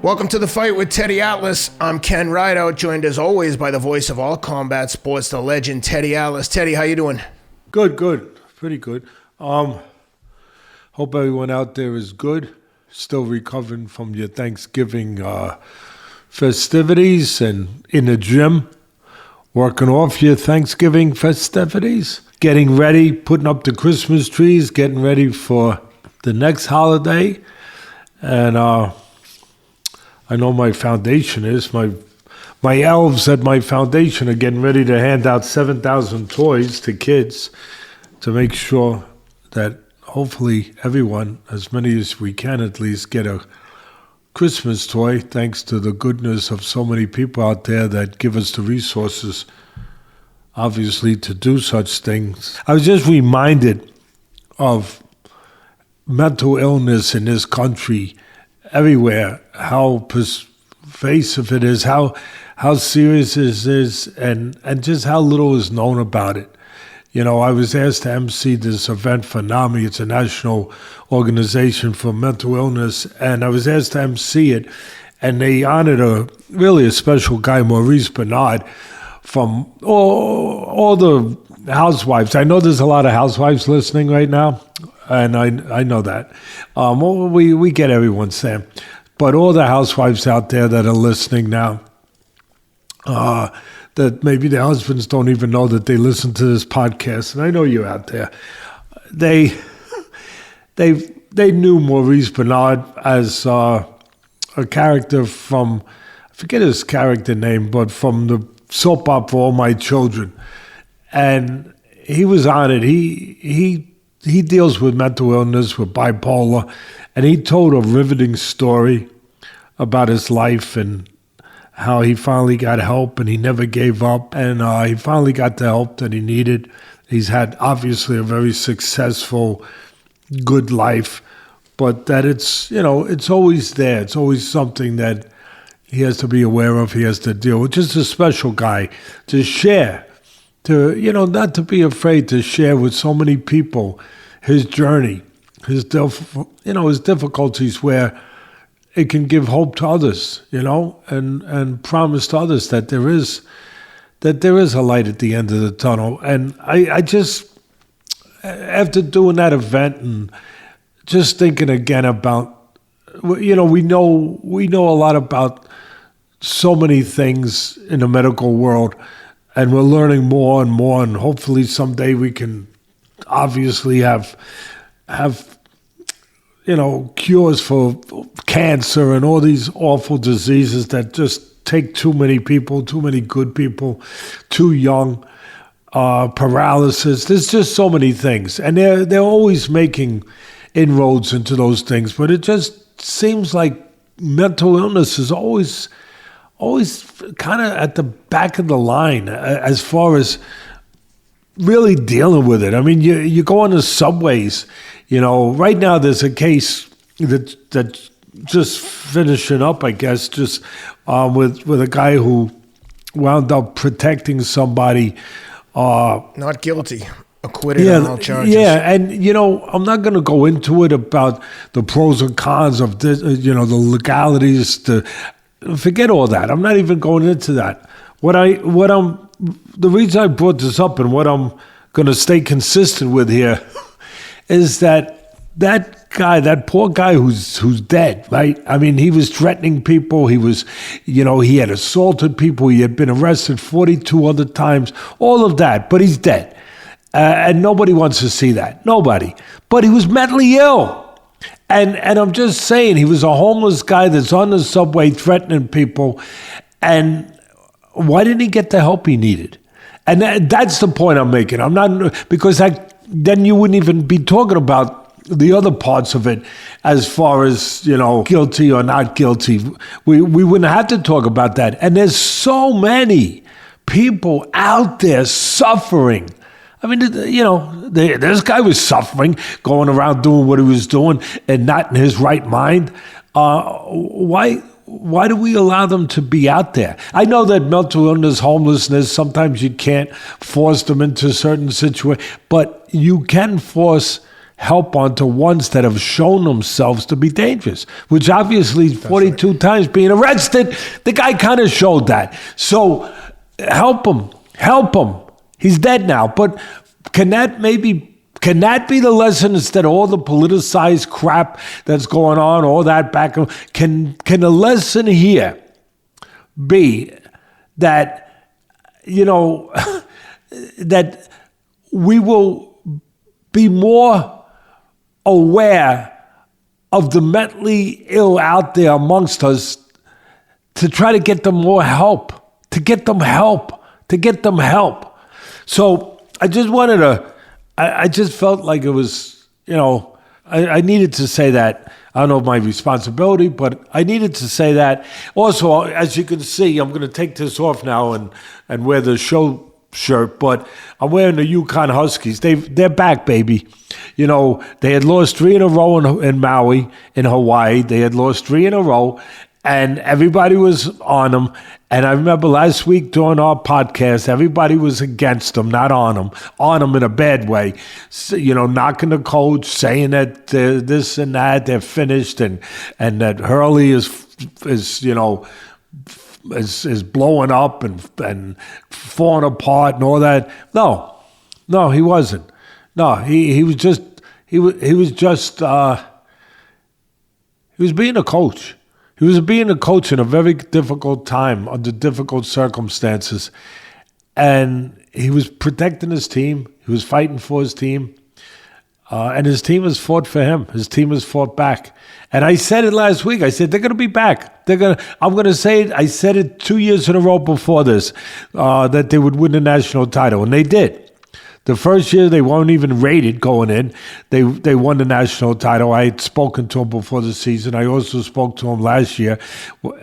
Welcome to The Fight with Teddy Atlas. I'm Ken Rideout, joined as always by the voice of all combat sports, the legend Teddy Atlas. Teddy, how you doing? Good. Pretty good. Hope everyone out there is good. Still recovering from your Thanksgiving festivities and in the gym. Working off your Thanksgiving festivities. Getting ready, putting up the Christmas trees, getting ready for the next holiday. And I know my foundation is. My elves at my foundation are getting ready to hand out 7,000 toys to kids to make sure that hopefully everyone, as many as we can at least, get a Christmas toy, thanks to the goodness of so many people out there that give us the resources, obviously, to do such things. I was just reminded of mental illness in this country everywhere, how pervasive it is, how serious it is, and just how little is known about it. You know, I was asked to MC this event for NAMI. It's a national organization for mental illness, and I was asked to MC it, and they honored a special guy, Maurice Bernard, from all the housewives. I know there's a lot of housewives listening right now, and I know that. We get everyone, Sam. But all the housewives out there that are listening now, that maybe their husbands don't even know that they listen to this podcast, and I know you're out there. They knew Maurice Bernard as a character from, I forget his character name, but from the soap opera All My Children. And he was honored. He deals with mental illness, with bipolar, and he told a riveting story about his life and how he finally got help and he never gave up, and he finally got the help that he needed. He's had obviously a very successful, good life, but that it's always there. It's always something that he has to be aware of, he has to deal with. Just a special guy to share, not to be afraid to share with so many people his journey, his difficulties, where it can give hope to others, and promise to others that there is a light at the end of the tunnel. And I just, after doing that event and just thinking again about, we know a lot about so many things in the medical world, and we're learning more and more, and hopefully someday we can obviously have cures for cancer and all these awful diseases that just take too many people, too many good people, too young, paralysis. There's just so many things, and they're always making inroads into those things. But it just seems like mental illness is always kind of at the back of the line as far as really dealing with it. I mean, you go on the subways, right now there's a case that just finishing up, I guess, just with a guy who wound up protecting somebody. Not guilty. Acquitted on all charges. Yeah, and I'm not going to go into it about the pros and cons of this, the legalities. Forget all that. I'm not even going into that. The reason I brought this up and what I'm going to stay consistent with here is that guy, that poor guy who's dead, right? I mean, he was threatening people. He was, he had assaulted people. He had been arrested 42 other times, all of that, but he's dead. And nobody wants to see that. Nobody. But he was mentally ill. And I'm just saying, he was a homeless guy that's on the subway threatening people. And why didn't he get the help he needed? And that's the point I'm making. I'm not, because then you wouldn't even be talking about the other parts of it as far as, guilty or not guilty. We wouldn't have to talk about that. And there's so many people out there suffering. I mean, this guy was suffering, going around doing what he was doing and not in his right mind. Why do we allow them to be out there? I know that mental illness, homelessness, sometimes you can't force them into certain situations, but you can force help onto ones that have shown themselves to be dangerous, which obviously 42 times being arrested, the guy kind of showed that. So help him. He's dead now. But can that be the lesson instead of all the politicized crap that's going on, all that back? Can the lesson here be that, that we will be more aware of the mentally ill out there amongst us to try to get them more help, to get them help. So I just wanted to, I just felt like it was, I needed to say that. I don't know my responsibility, but I needed to say that. Also, as you can see, I'm going to take this off now and wear the show shirt, but I'm wearing the Yukon Huskies. They're back, baby. They had lost 3 in a row in Maui, in Hawaii. They had lost 3 in a row, and everybody was on them. And I remember last week during our podcast, everybody was against them, not on them in a bad way. So, knocking the coach, saying that this and that, they're finished, and that Hurley is blowing up and falling apart and all that. No, he wasn't. No, he was being a coach. He was being a coach in a very difficult time under difficult circumstances, and he was protecting his team. He was fighting for his team, and his team has fought for him. His team has fought back. And I said it last week. I said they're going to be back. I'm going to say it. I said it 2 years in a row before this that they would win the national title, and they did. The first year they weren't even rated going in. They won the national title. I had spoken to them before the season. I also spoke to them last year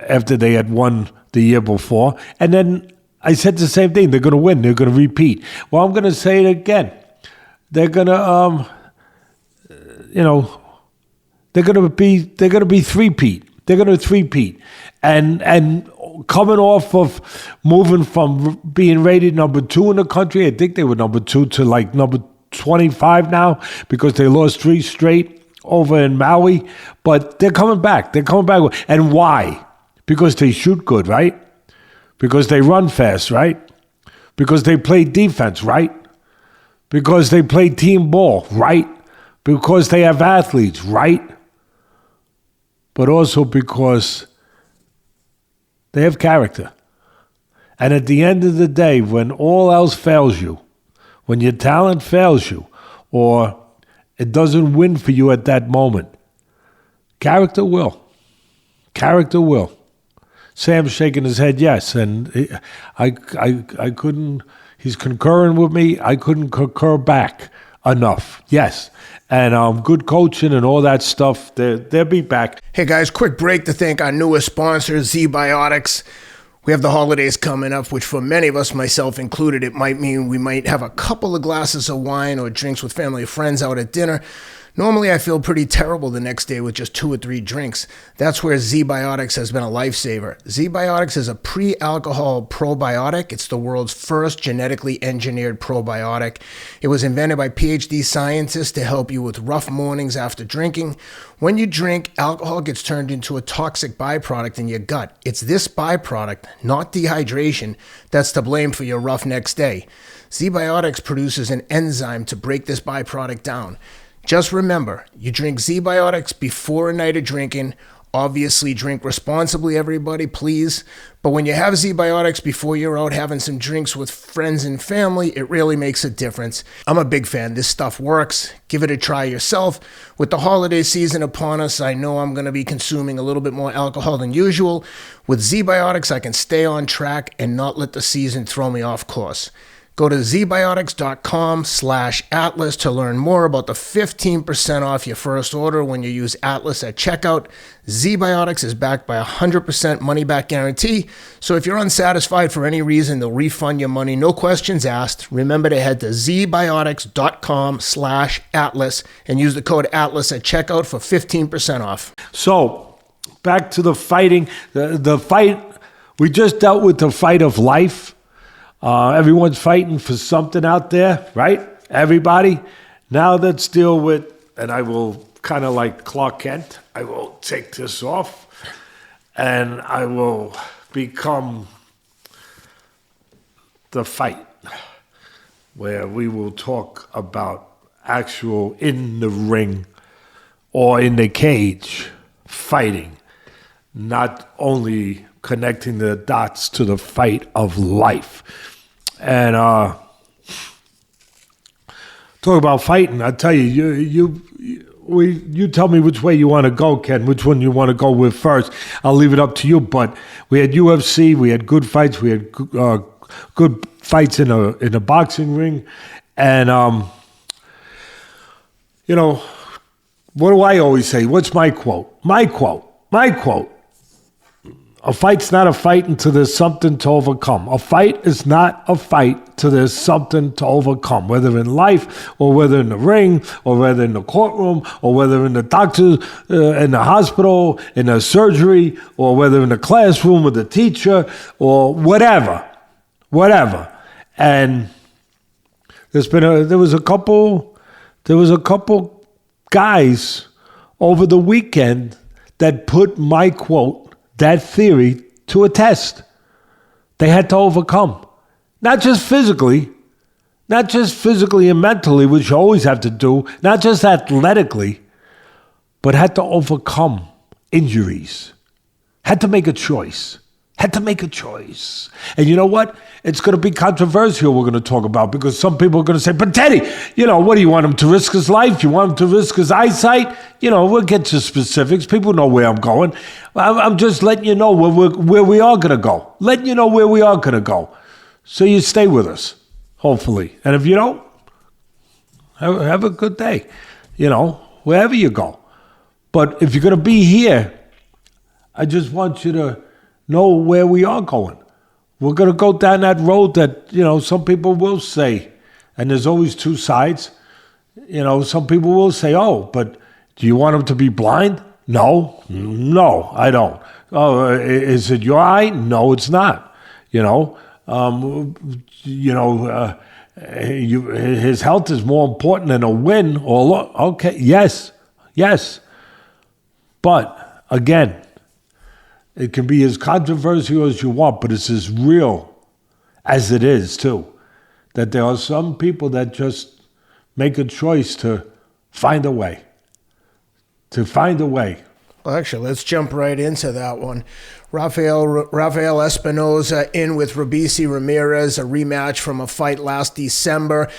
after they had won the year before. And then I said the same thing. They're going to win. They're going to repeat. Well, I'm going to say it again. They're going to they're going to be three-peat. They're going to three-peat. And coming off of moving from being rated number 2 in the country, I think they were number 2 to like number 25 now because they lost 3 straight over in Maui. But they're coming back. And why? Because they shoot good, right? Because they run fast, right? Because they play defense, right? Because they play team ball, right? Because they have athletes, right? But also because they have character. And at the end of the day, when all else fails you, when your talent fails you, or it doesn't win for you at that moment, character will. Character will. Sam's shaking his head, yes. And I couldn't, he's concurring with me. I couldn't concur back enough. Yes. And good coaching and all that stuff, they'll be back. Hey guys, quick break to thank our newest sponsor, ZBiotics. We have the holidays coming up, which for many of us, myself included, it might mean we might have a couple of glasses of wine or drinks with family or friends out at dinner. Normally, I feel pretty terrible the next day with just 2 or 3 drinks. That's where ZBiotics has been a lifesaver. ZBiotics is a pre-alcohol probiotic. It's the world's first genetically engineered probiotic. It was invented by PhD scientists to help you with rough mornings after drinking. When you drink, alcohol gets turned into a toxic byproduct in your gut. It's this byproduct, not dehydration, that's to blame for your rough next day. ZBiotics produces an enzyme to break this byproduct down. Just remember, you drink ZBiotics before a night of drinking. Obviously, drink responsibly, everybody, please. But when you have ZBiotics before you're out having some drinks with friends and family, it really makes a difference. I'm a big fan. This stuff works. Give it a try yourself. With the holiday season upon us, I know I'm going to be consuming a little bit more alcohol than usual. With ZBiotics, I can stay on track and not let the season throw me off course. Go to zbiotics.com/Atlas to learn more about the 15% off your first order when you use Atlas at checkout. ZBiotics is backed by a 100% money-back guarantee, so if you're unsatisfied for any reason, they'll refund your money, no questions asked. Remember to head to zbiotics.com/Atlas and use the code Atlas at checkout for 15% off. So, back to the fighting. The fight, we just dealt with the fight of life. Everyone's fighting for something out there, right? Everybody. Now let's deal with and I will kind of like Clark Kent, I will take this off, and I will become the fight, where we will talk about actual in the ring or in the cage fighting, not only connecting the dots to the fight of life. And talk about fighting, I tell you, you tell me which way you want to go, Ken, which one you want to go with first. I'll leave it up to you, but we had UFC, we had good fights, we had good fights in a boxing ring, and you know, what do I always say? What's my quote? My quote. A fight's not a fight until there's something to overcome. A fight is not a fight till there's something to overcome, whether in life or whether in the ring or whether in the courtroom or whether in the doctor, in the hospital, in a surgery, or whether in the classroom with the teacher or whatever. And there was a couple guys over the weekend that put my quote, that theory, to a test. They had to overcome. Not just physically and mentally, which you always have to do, not just athletically, but had to overcome injuries. Had to make a choice. And you know what? It's going to be controversial, we're going to talk about, because some people are going to say, but Teddy, what do you want him to risk his life? You want him to risk his eyesight? We'll get to specifics. People know where I'm going. I'm just letting you know where we are going to go. So you stay with us, hopefully. And if you don't, have a good day, wherever you go. But if you're going to be here, I just want you to know where we are going. We're going to go down that road that, some people will say, and there's always two sides. Some people will say, oh, but do you want him to be blind? No, I don't. Oh, is it your eye? No, it's not. His health is more important than a win or look. Okay, yes. But again, it can be as controversial as you want, but it's as real as it is, too. That there are some people that just make a choice to find a way. Well, actually, let's jump right into that one. Rafael Espinoza in with Ramirez, a rematch from a fight last December.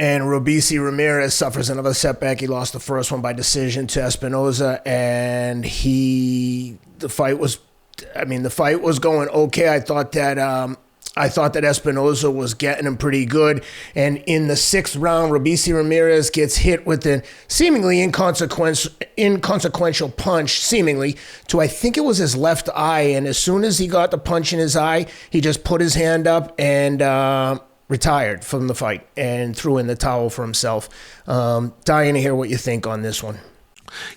And Ramirez suffers another setback. He lost the first one by decision to Espinoza, and the fight was going okay. I thought that Espinoza was getting him pretty good, and in the sixth round, Ramirez gets hit with a seemingly inconsequential punch, to I think it was his left eye, and as soon as he got the punch in his eye, he just put his hand up and retired from the fight and threw in the towel for himself. Dying to hear what you think on this one.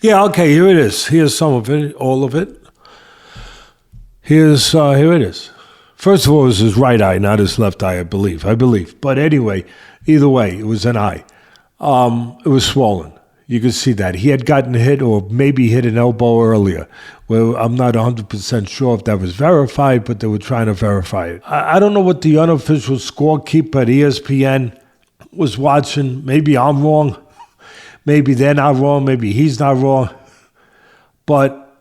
Yeah, okay, here it is. Here's some of it, all of it. Here it is. First of all, it was his right eye, not his left eye, I believe. But anyway, either way, it was an eye. It was swollen. You could see that. He had gotten hit or maybe hit an elbow earlier. Well, I'm not 100% sure if that was verified, but they were trying to verify it. I don't know what the unofficial scorekeeper at ESPN was watching. Maybe I'm wrong. Maybe they're not wrong. Maybe he's not wrong. But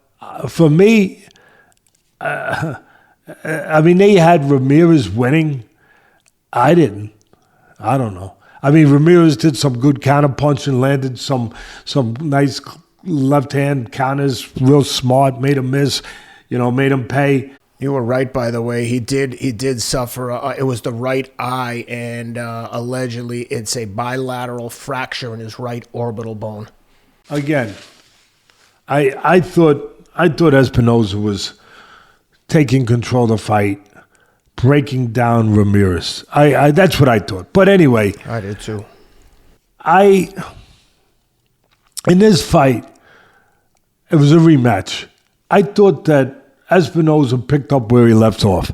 for me, they had Ramirez winning. I didn't. I don't know. Ramirez did some good counterpunching, landed some nice left-hand counters, real smart, made him miss, made him pay. You were right, by the way. He did suffer. It was the right eye, and allegedly it's a bilateral fracture in his right orbital bone. Again, I thought Espinoza was taking control of the fight, breaking down Ramirez. That's what I thought. But anyway, I did too. In this fight, it was a rematch. I thought that Espinoza picked up where he left off.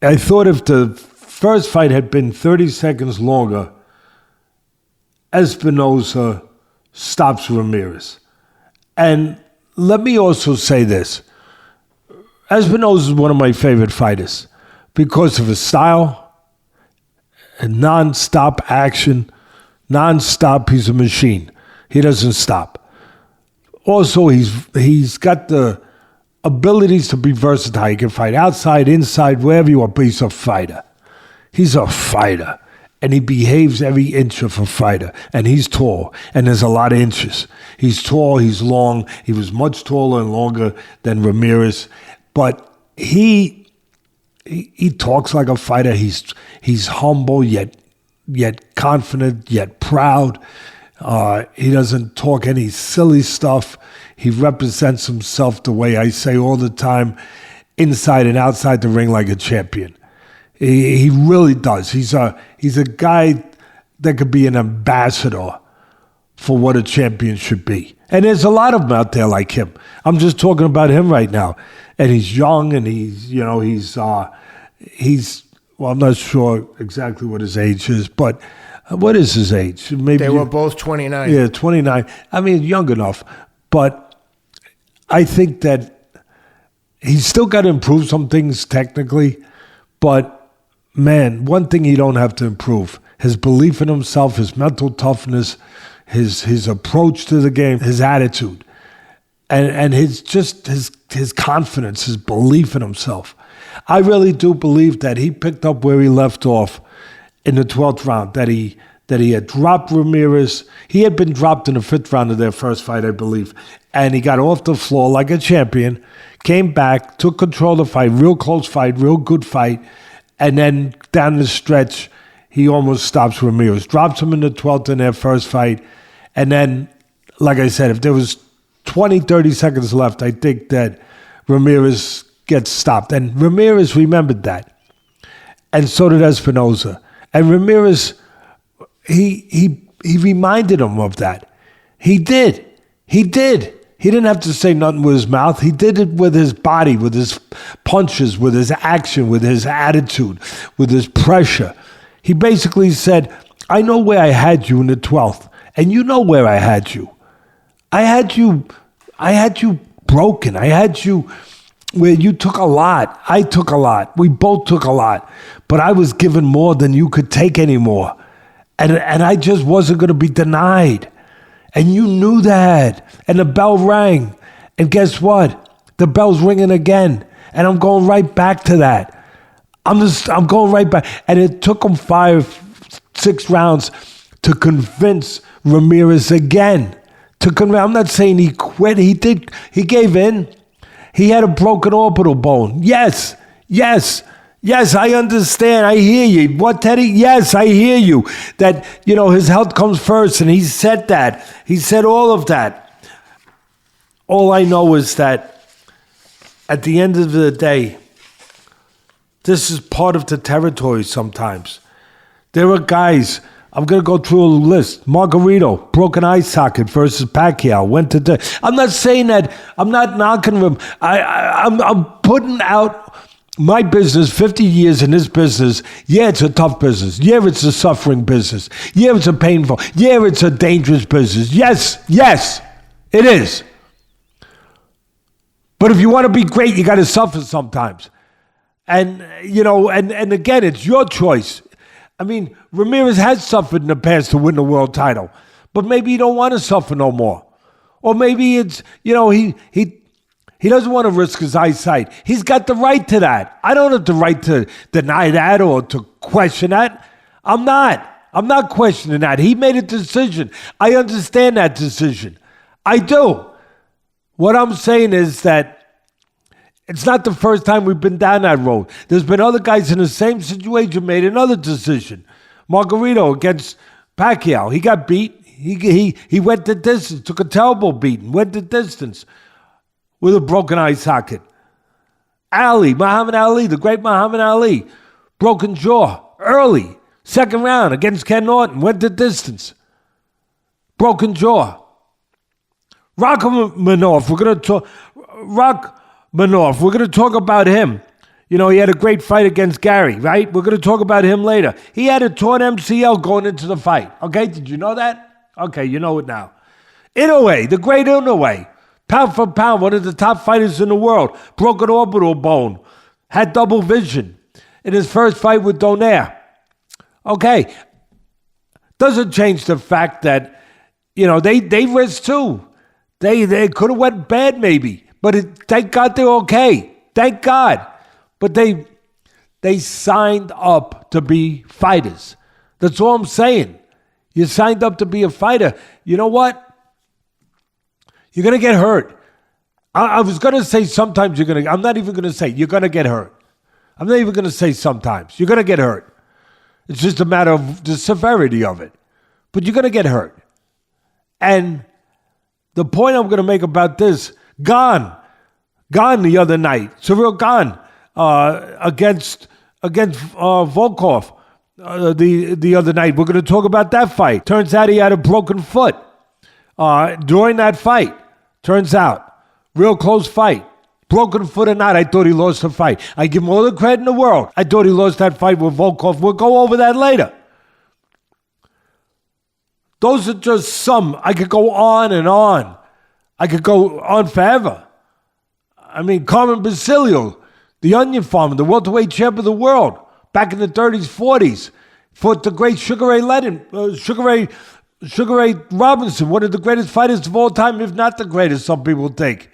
I thought if the first fight had been 30 seconds longer, Espinoza stops Ramirez. And let me also say this. Espinoza is one of my favorite fighters because of his style and non-stop action. Non-stop, he's a machine. He doesn't stop. Also, he's got the abilities to be versatile. He can fight outside, inside, wherever you want, but he's a fighter. He's a fighter. And he behaves every inch of a fighter. And he's tall. And there's a lot of inches. He's tall, he's long. He was much taller and longer than Ramirez. But he talks like a fighter. He's humble, yet confident, yet proud. He doesn't talk any silly stuff. He represents himself the way I say all the time, inside and outside the ring like a champion. He really does. He's a guy that could be an ambassador for what a champion should be. And there's a lot of them out there like him. I'm just talking about him right now. And he's young, and he's well, I'm not sure exactly what his age is, but what is his age? Maybe they were both 29. Yeah, 29. I mean, young enough. But I think that he's still got to improve some things technically. But, man, one thing he don't have to improve, his belief in himself, his mental toughness, his approach to the game, his attitude, and his confidence, his belief in himself. I really do believe that he picked up where he left off in the 12th round, that he had dropped Ramirez. He had been dropped in the 5th round of their first fight, I believe, and he got off the floor like a champion, came back, took control of the fight, real close fight, real good fight, and then down the stretch, he almost stops Ramirez, drops him in the 12th in their first fight, and then, like I said, if there was 20, 30 seconds left, I think that Ramirez gets stopped. And Ramirez remembered that. And so did Espinoza. And Ramirez, he reminded him of that. He did. He didn't have to say nothing with his mouth. He did it with his body, with his punches, with his action, with his attitude, with his pressure. He basically said, I know where I had you in the 12th, and you know where I had you. I had you broken. I had you where you took a lot. I took a lot. We both took a lot. But I was given more than you could take anymore. And I just wasn't going to be denied. And you knew that. And the bell rang. And guess what? The bell's ringing again. And I'm going right back to that. I'm going right back. And it took him 5-6 rounds to convince Ramirez again. I'm not saying he quit. He did. He gave in. He had a broken orbital bone. Yes, I understand. I hear you. What, Teddy? Yes, I hear you. That, his health comes first, and he said that. He said all of that. All I know is that at the end of the day, this is part of the territory sometimes. There are guys, I'm going to go through a list. Margarito, broken eye socket versus Pacquiao. I'm not saying that. I'm not knocking him. I'm putting out my business, 50 years in this business. Yeah, it's a tough business. Yeah, it's a suffering business. Yeah, it's a painful. Yeah, it's a dangerous business. Yes, it is. But if you want to be great, you got to suffer sometimes. And, and again, it's your choice. I mean, Ramirez has suffered in the past to win the world title, but maybe he don't want to suffer no more. Or maybe it's, he doesn't want to risk his eyesight. He's got the right to that. I don't have the right to deny that or to question that. I'm not questioning that. He made a decision. I understand that decision. I do. What I'm saying is that it's not the first time we've been down that road. There's been other guys in the same situation made another decision. Margarito against Pacquiao. He got beat. He went the distance, took a terrible beating, went the distance with a broken eye socket. Muhammad Ali, the great Muhammad Ali, broken jaw early, second round against Ken Norton, went the distance. Broken jaw. Rakhmonov, we're going to talk about him. You know, he had a great fight against Garry, right? We're going to talk about him later. He had a torn MCL going into the fight. Okay, did you know that? Okay, you know it now. Inoue, the great Inoue, pound for pound, one of the top fighters in the world, broke an orbital bone, had double vision in his first fight with Donaire. Okay, doesn't change the fact that, you know, they risked too. They could have went bad maybe, but thank God they're okay. Thank God. But they signed up to be fighters. That's all I'm saying. You signed up to be a fighter. You know what? You're going to get hurt. I was going to say sometimes you're going to, I'm not even going to say you're going to get hurt. I'm not even going to say sometimes. You're going to get hurt. It's just a matter of the severity of it. But you're going to get hurt. And the point I'm going to make about this, Gane the other night, Cyril Gane against Volkov the other night. We're going to talk about that fight. Turns out he had a broken foot during that fight. Turns out, real close fight. Broken foot or not, I thought he lost the fight. I give him all the credit in the world. I thought he lost that fight with Volkov. We'll go over that later. Those are just some. I could go on and on. I could go on forever. I mean, Carmen Basilio, the onion farmer, the welterweight champ of the world, back in the 30s, 40s, fought the great Sugar Ray Robinson, one of the greatest fighters of all time, if not the greatest, some people think.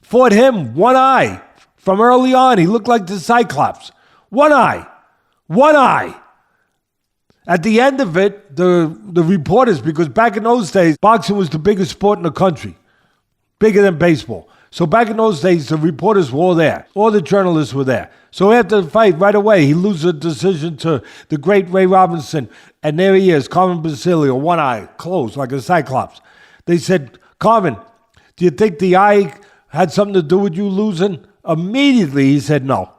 Fought him, one eye, from early on. He looked like the Cyclops. One eye. At the end of it, the reporters, because back in those days, boxing was the biggest sport in the country, bigger than baseball. So back in those days, the reporters were all there. All the journalists were there. So after the fight, right away, he loses a decision to the great Ray Robinson. And there he is, Carmen Basilio, one eye, closed like a Cyclops. They said, Carmen, do you think the eye had something to do with you losing? Immediately, he said, no.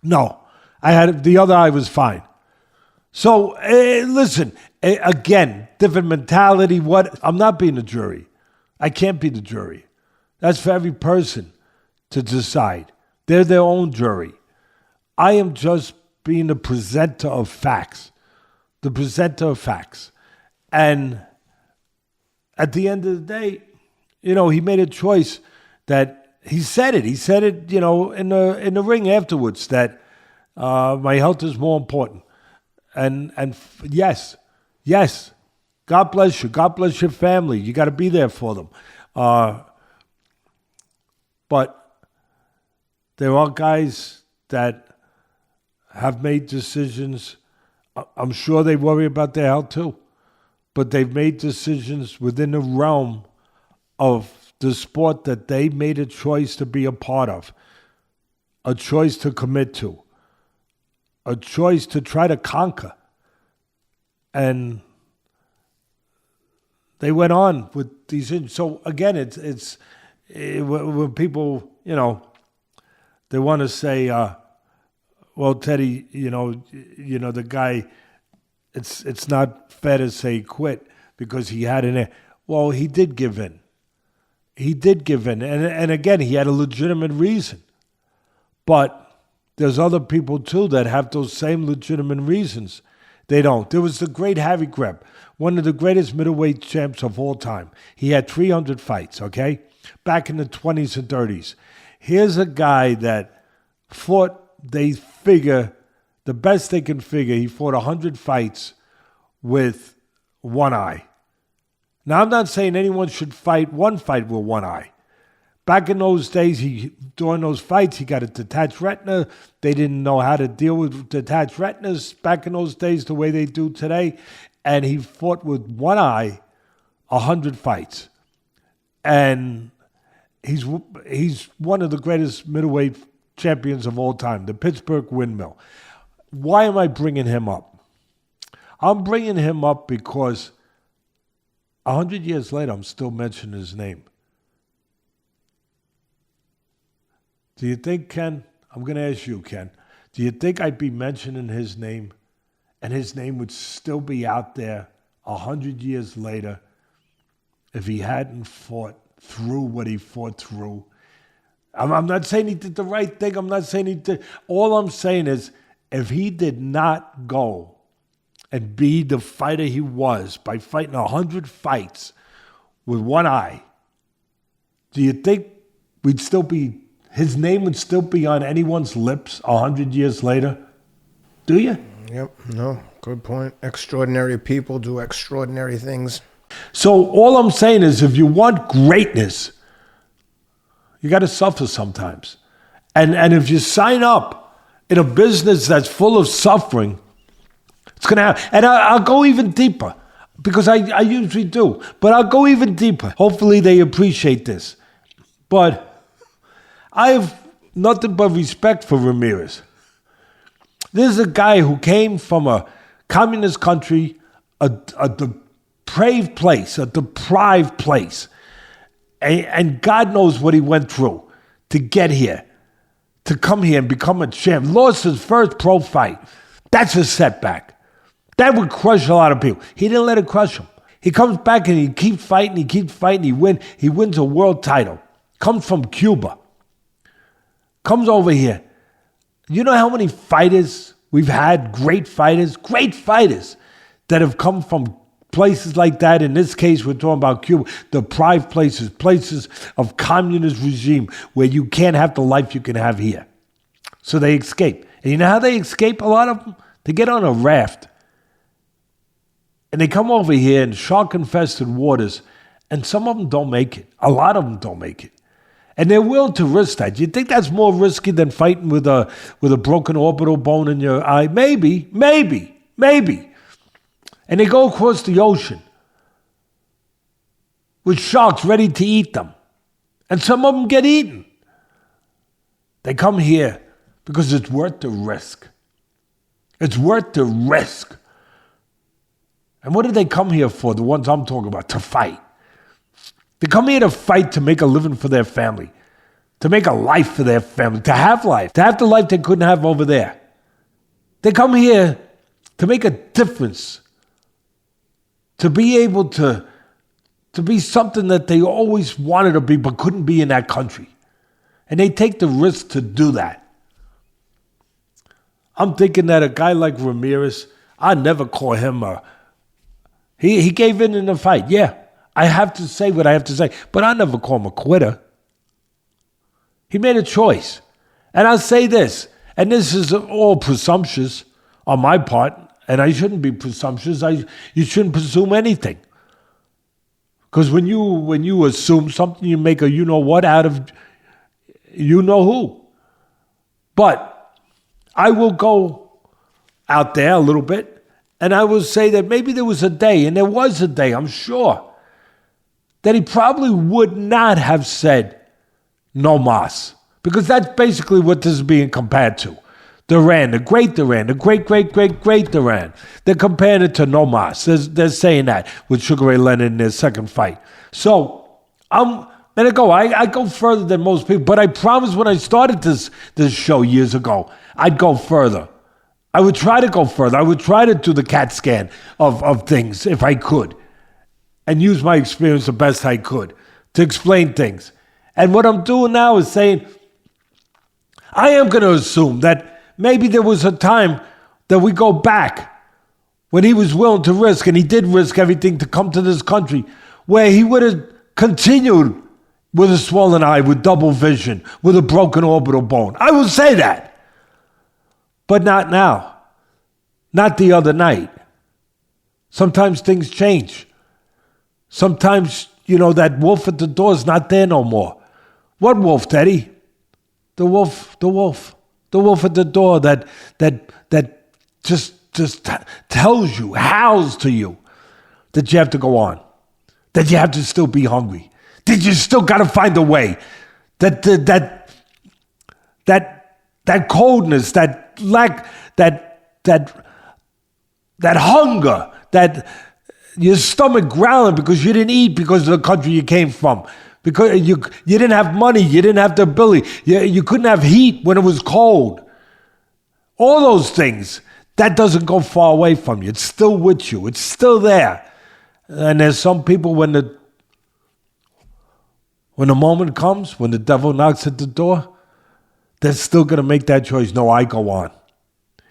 The other eye was fine. So, listen, again, different mentality. I'm not being the jury. I can't be the jury. That's for every person to decide. They're their own jury. I am just being the presenter of facts. And at the end of the day, you know, he made a choice that he said it, you know, in the ring afterwards, that my health is more important. And yes, God bless you. God bless your family. You got to be there for them. But there are guys that have made decisions. I'm sure they worry about their health too. But they've made decisions within the realm of the sport that they made a choice to be a part of, a choice to commit to, a choice to try to conquer. And they went on with these. So again, it's when people, you know, they want to say, well, Teddy, you know, the guy, it's not fair to say quit because he had an. Well, he did give in. And again, he had a legitimate reason. But there's other people too that have those same legitimate reasons. They don't. There was the great Harry Greb, one of the greatest middleweight champs of all time. He had 300 fights, okay? Back in the 20s and 30s. Here's a guy that fought, they figure, the best they can figure, he fought 100 fights with one eye. Now, I'm not saying anyone should fight one fight with one eye. Back in those days, during those fights, he got a detached retina. They didn't know how to deal with detached retinas back in those days the way they do today. And he fought with one eye 100 fights. And he's one of the greatest middleweight champions of all time, the Pittsburgh Windmill. Why am I bringing him up? I'm bringing him up because 100 years later, I'm still mentioning his name. Do you think, Ken, I'm going to ask you, Ken, do you think I'd be mentioning his name and his name would still be out there 100 years later if he hadn't fought through what he fought through? I'm not saying he did the right thing. I'm not saying he did. All I'm saying is, if he did not go and be the fighter he was by fighting 100 fights with one eye, do you think his name would still be on anyone's lips 100 years later? Do you? Yep, no, good point. Extraordinary people do extraordinary things. So all I'm saying is, if you want greatness, you got to suffer sometimes. And if you sign up in a business that's full of suffering, it's going to happen. And I'll go even deeper, because I usually do. But I'll go even deeper. Hopefully they appreciate this. But I have nothing but respect for Ramirez. This is a guy who came from a communist country, a depraved place, and God knows what he went through to get here, to come here and become a champ. Lost his first pro fight. That's a setback. That would crush a lot of people. He didn't let it crush him. He comes back and he keeps fighting, he wins a world title. Comes from Cuba. Comes over here. You know how many fighters we've had, great fighters that have come from places like that. In this case, we're talking about Cuba, deprived places of communist regime where you can't have the life you can have here. So they escape. And you know how they escape, a lot of them? They get on a raft. And they come over here in shark-infested waters, and some of them don't make it. A lot of them don't make it. And they're willing to risk that. You think that's more risky than fighting with a broken orbital bone in your eye? Maybe. And they go across the ocean with sharks ready to eat them. And some of them get eaten. They come here because it's worth the risk. It's worth the risk. And what did they come here for, the ones I'm talking about? To fight. They come here to fight, to make a living for their family, to make a life for their family, to have the life they couldn't have over there. They come here to make a difference, to be able to be something that they always wanted to be but couldn't be in that country. And they take the risk to do that. I'm thinking that a guy like Ramirez, I'd never call him he gave in the fight, yeah. I have to say what I have to say, but I never call him a quitter. He made a choice. And I'll say this, and this is all presumptuous on my part, and I shouldn't be presumptuous. You shouldn't presume anything. Because when you assume something, you make a you-know-what out of you-know-who. But I will go out there a little bit, and I will say that maybe there was a day, and there was a day, I'm sure, that he probably would not have said no mas. Because that's basically what this is being compared to. Duran, the great Duran, the great Duran. They're comparing it to no mas. They're saying that with Sugar Ray Leonard in their second fight. So, let it go. I go further than most people, but I promised when I started this show years ago, I'd go further. I would try to go further. I would try to do the CAT scan of things if I could, and use my experience the best I could to explain things. And what I'm doing now is saying, I am going to assume that maybe there was a time that we go back when he was willing to risk, and he did risk everything to come to this country, where he would have continued with a swollen eye, with double vision, with a broken orbital bone. I will say that. But not now. Not the other night. Sometimes things change. Sometimes, that wolf at the door is not there no more. What wolf, Teddy? The wolf at the door that just tells you, howls to you that you have to go on, that you have to still be hungry, that you still got to find a way, that coldness, that lack, that hunger, that your stomach growling because you didn't eat because of the country you came from. Because you didn't have money, you didn't have the ability, you couldn't have heat when it was cold. All those things, that doesn't go far away from you. It's still with you. It's still there. And there's some people when When the moment comes, when the devil knocks at the door, they're still going to make that choice. No, I go on.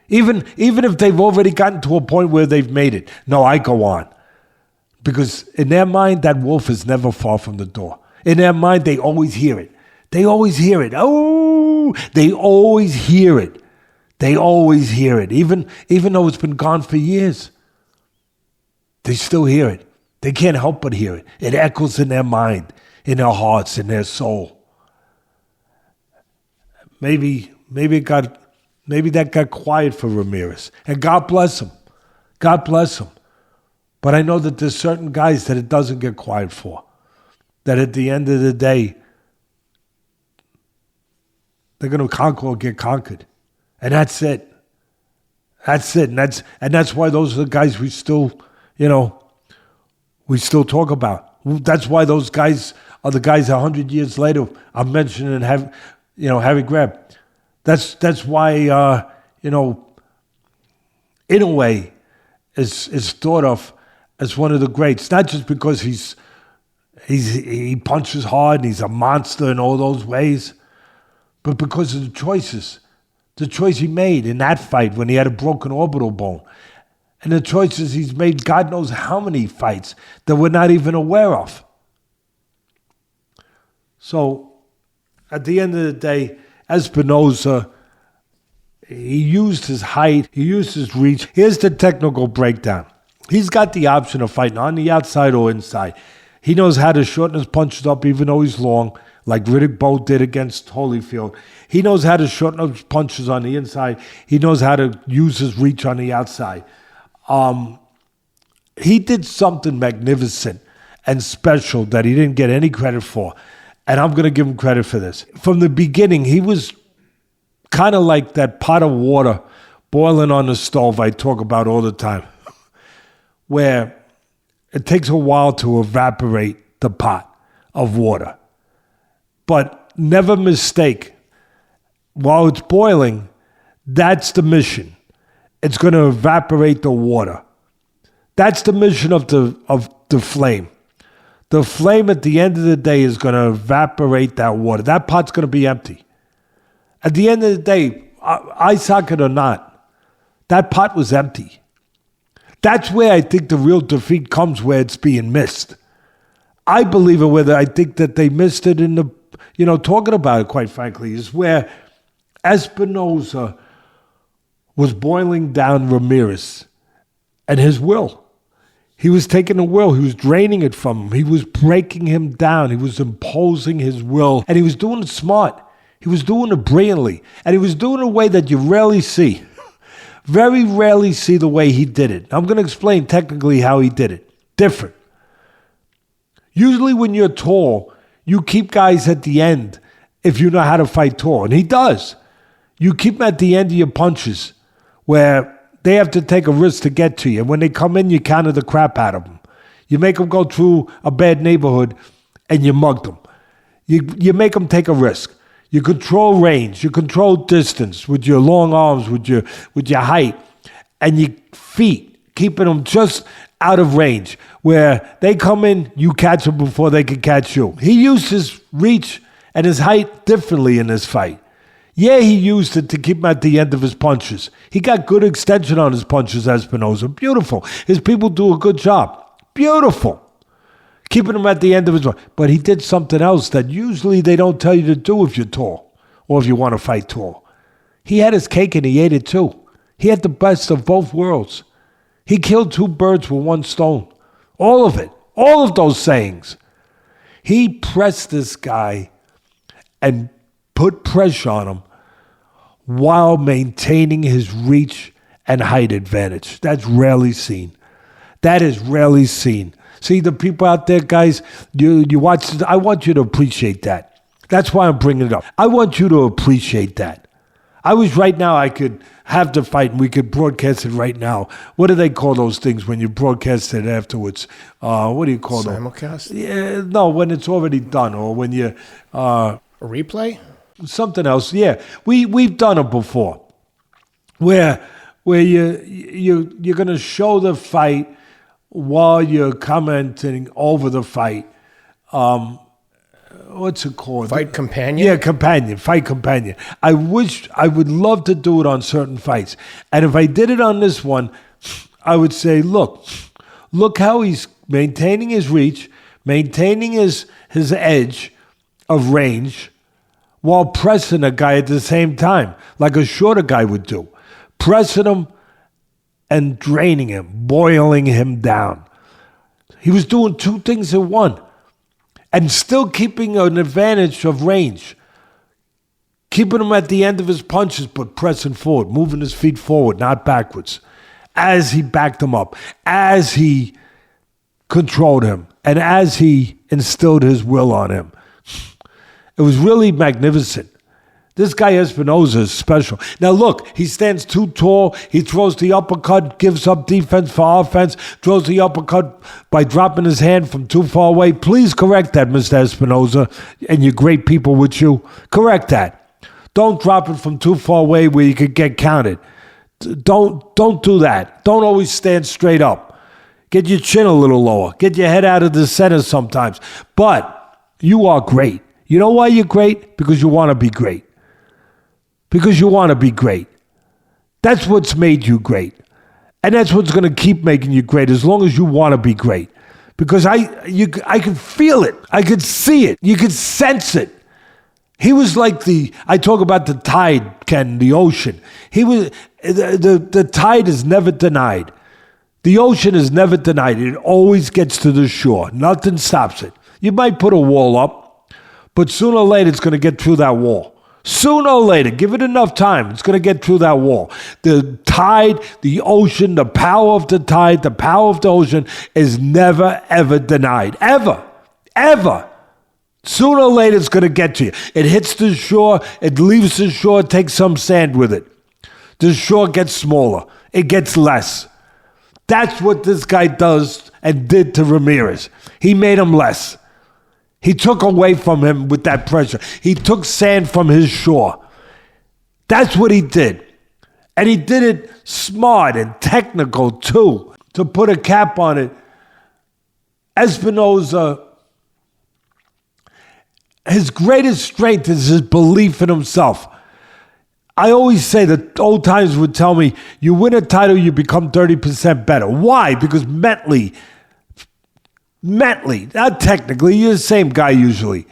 Even if they've already gotten to a point where they've made it. No, I go on. Because in their mind, that wolf is never far from the door. In their mind, they always hear it. They always hear it. Oh, they always hear it. They always hear it. Even though it's been gone for years, they still hear it. They can't help but hear it. It echoes in their mind, in their hearts, in their soul. Maybe that got quiet for Ramirez. And God bless him. God bless him. But I know that there's certain guys that it doesn't get quiet for. That at the end of the day, they're going to conquer or get conquered. And that's it. That's it. And that's why those are the guys we still talk about. That's why those guys are the guys 100 years later I'm mentioning Harry Greb. That's why in a way is thought of as one of the greats, not just because he punches hard and he's a monster in all those ways, but because of the choices. The choice he made in that fight when he had a broken orbital bone. And the choices he's made God knows how many fights that we're not even aware of. So, at the end of the day, Espinoza, he used his height, he used his reach. Here's the technical breakdown. He's got the option of fighting on the outside or inside. He knows how to shorten his punches up even though he's long, like Riddick Bowe did against Holyfield. He knows how to shorten up his punches on the inside. He knows how to use his reach on the outside. He did something magnificent and special that he didn't get any credit for. And I'm going to give him credit for this. From the beginning, he was kind of like that pot of water boiling on the stove I talk about all the time, where it takes a while to evaporate the pot of water. But never mistake, while it's boiling, that's the mission. It's going to evaporate the water. That's the mission of the flame. The flame at the end of the day is going to evaporate that water. That pot's going to be empty. At the end of the day, I suck it or not, that pot was empty. That's where I think the real defeat comes, where it's being missed. I believe it, whether I think that they missed it in the, talking about it, quite frankly, is where Espinoza was boiling down Ramirez and his will. He was taking the will. He was draining it from him. He was breaking him down. He was imposing his will. And he was doing it smart. He was doing it brilliantly. And he was doing it in a way that you rarely see. Very rarely see the way he did it. I'm going to explain technically how he did it. Different. Usually when you're tall, you keep guys at the end if you know how to fight tall. And he does. You keep them at the end of your punches where they have to take a risk to get to you. When they come in, you counter the crap out of them. You make them go through a bad neighborhood and you mug them. You make them take a risk. You control range. You control distance with your long arms, with your height, and your feet, keeping them just out of range. Where they come in, you catch them before they can catch you. He used his reach and his height differently in this fight. Yeah, he used it to keep him at the end of his punches. He got good extension on his punches, Espinoza. Beautiful. His people do a good job. Beautiful. Keeping him at the end of his... But he did something else that usually they don't tell you to do if you're tall or if you want to fight tall. He had his cake and he ate it too. He had the best of both worlds. He killed two birds with one stone. All of it. All of those sayings. He pressed this guy and put pressure on him while maintaining his reach and height advantage. That's rarely seen. That is rarely seen. See, the people out there, guys, you watch, I want you to appreciate that. That's why I'm bringing it up. I want you to appreciate that. I wish right now I could have the fight and we could broadcast it right now. What do they call those things when you broadcast it afterwards? What do you call them? Simulcast? Yeah, no, when it's already done or when you... a replay? Something else, yeah. We've done it before, where you're going to show the fight while you're commenting over the fight. what's it called? Fight companion? Yeah, fight companion. I would love to do it on certain fights. And if I did it on this one, I would say, look how he's maintaining his reach, maintaining his edge of range, while pressing a guy at the same time, like a shorter guy would do. Pressing him and draining him, boiling him down. He was doing two things in one and still keeping an advantage of range. Keeping him at the end of his punches, but pressing forward, moving his feet forward, not backwards. As he backed him up, as he controlled him, and as he instilled his will on him. It was really magnificent. This guy Espinoza is special. Now look, he stands too tall. He throws the uppercut, gives up defense for offense, throws the uppercut by dropping his hand from too far away. Please correct that, Mr. Espinoza, and your great people with you. Correct that. Don't drop it from too far away where you could get counted. Don't do that. Don't always stand straight up. Get your chin a little lower. Get your head out of the center sometimes. But you are great. You know why you're great? Because you want to be great. Because you want to be great. That's what's made you great. And that's what's going to keep making you great as long as you want to be great. Because I could feel it. I could see it. You could sense it. He was like I talk about the tide, Ken, the ocean. He was, the tide is never denied. The ocean is never denied. It always gets to the shore. Nothing stops it. You might put a wall up, but sooner or later it's going to get through that wall. Sooner or later, give it enough time, it's going to get through that wall. The tide, the ocean, the power of the tide, the power of the ocean is never, ever denied. Ever. Ever. Sooner or later, it's going to get to you. It hits the shore, it leaves the shore, takes some sand with it. The shore gets smaller. It gets less. That's what this guy does and did to Ramirez. He made him less. He took away from him with that pressure. He took sand from his shore. That's what he did. And he did it smart and technical too. To put a cap on it, Espinoza, his greatest strength is his belief in himself. I always say that old timers would tell me, you win a title, you become 30% better. Why? Because mentally, not technically, you're the same guy usually.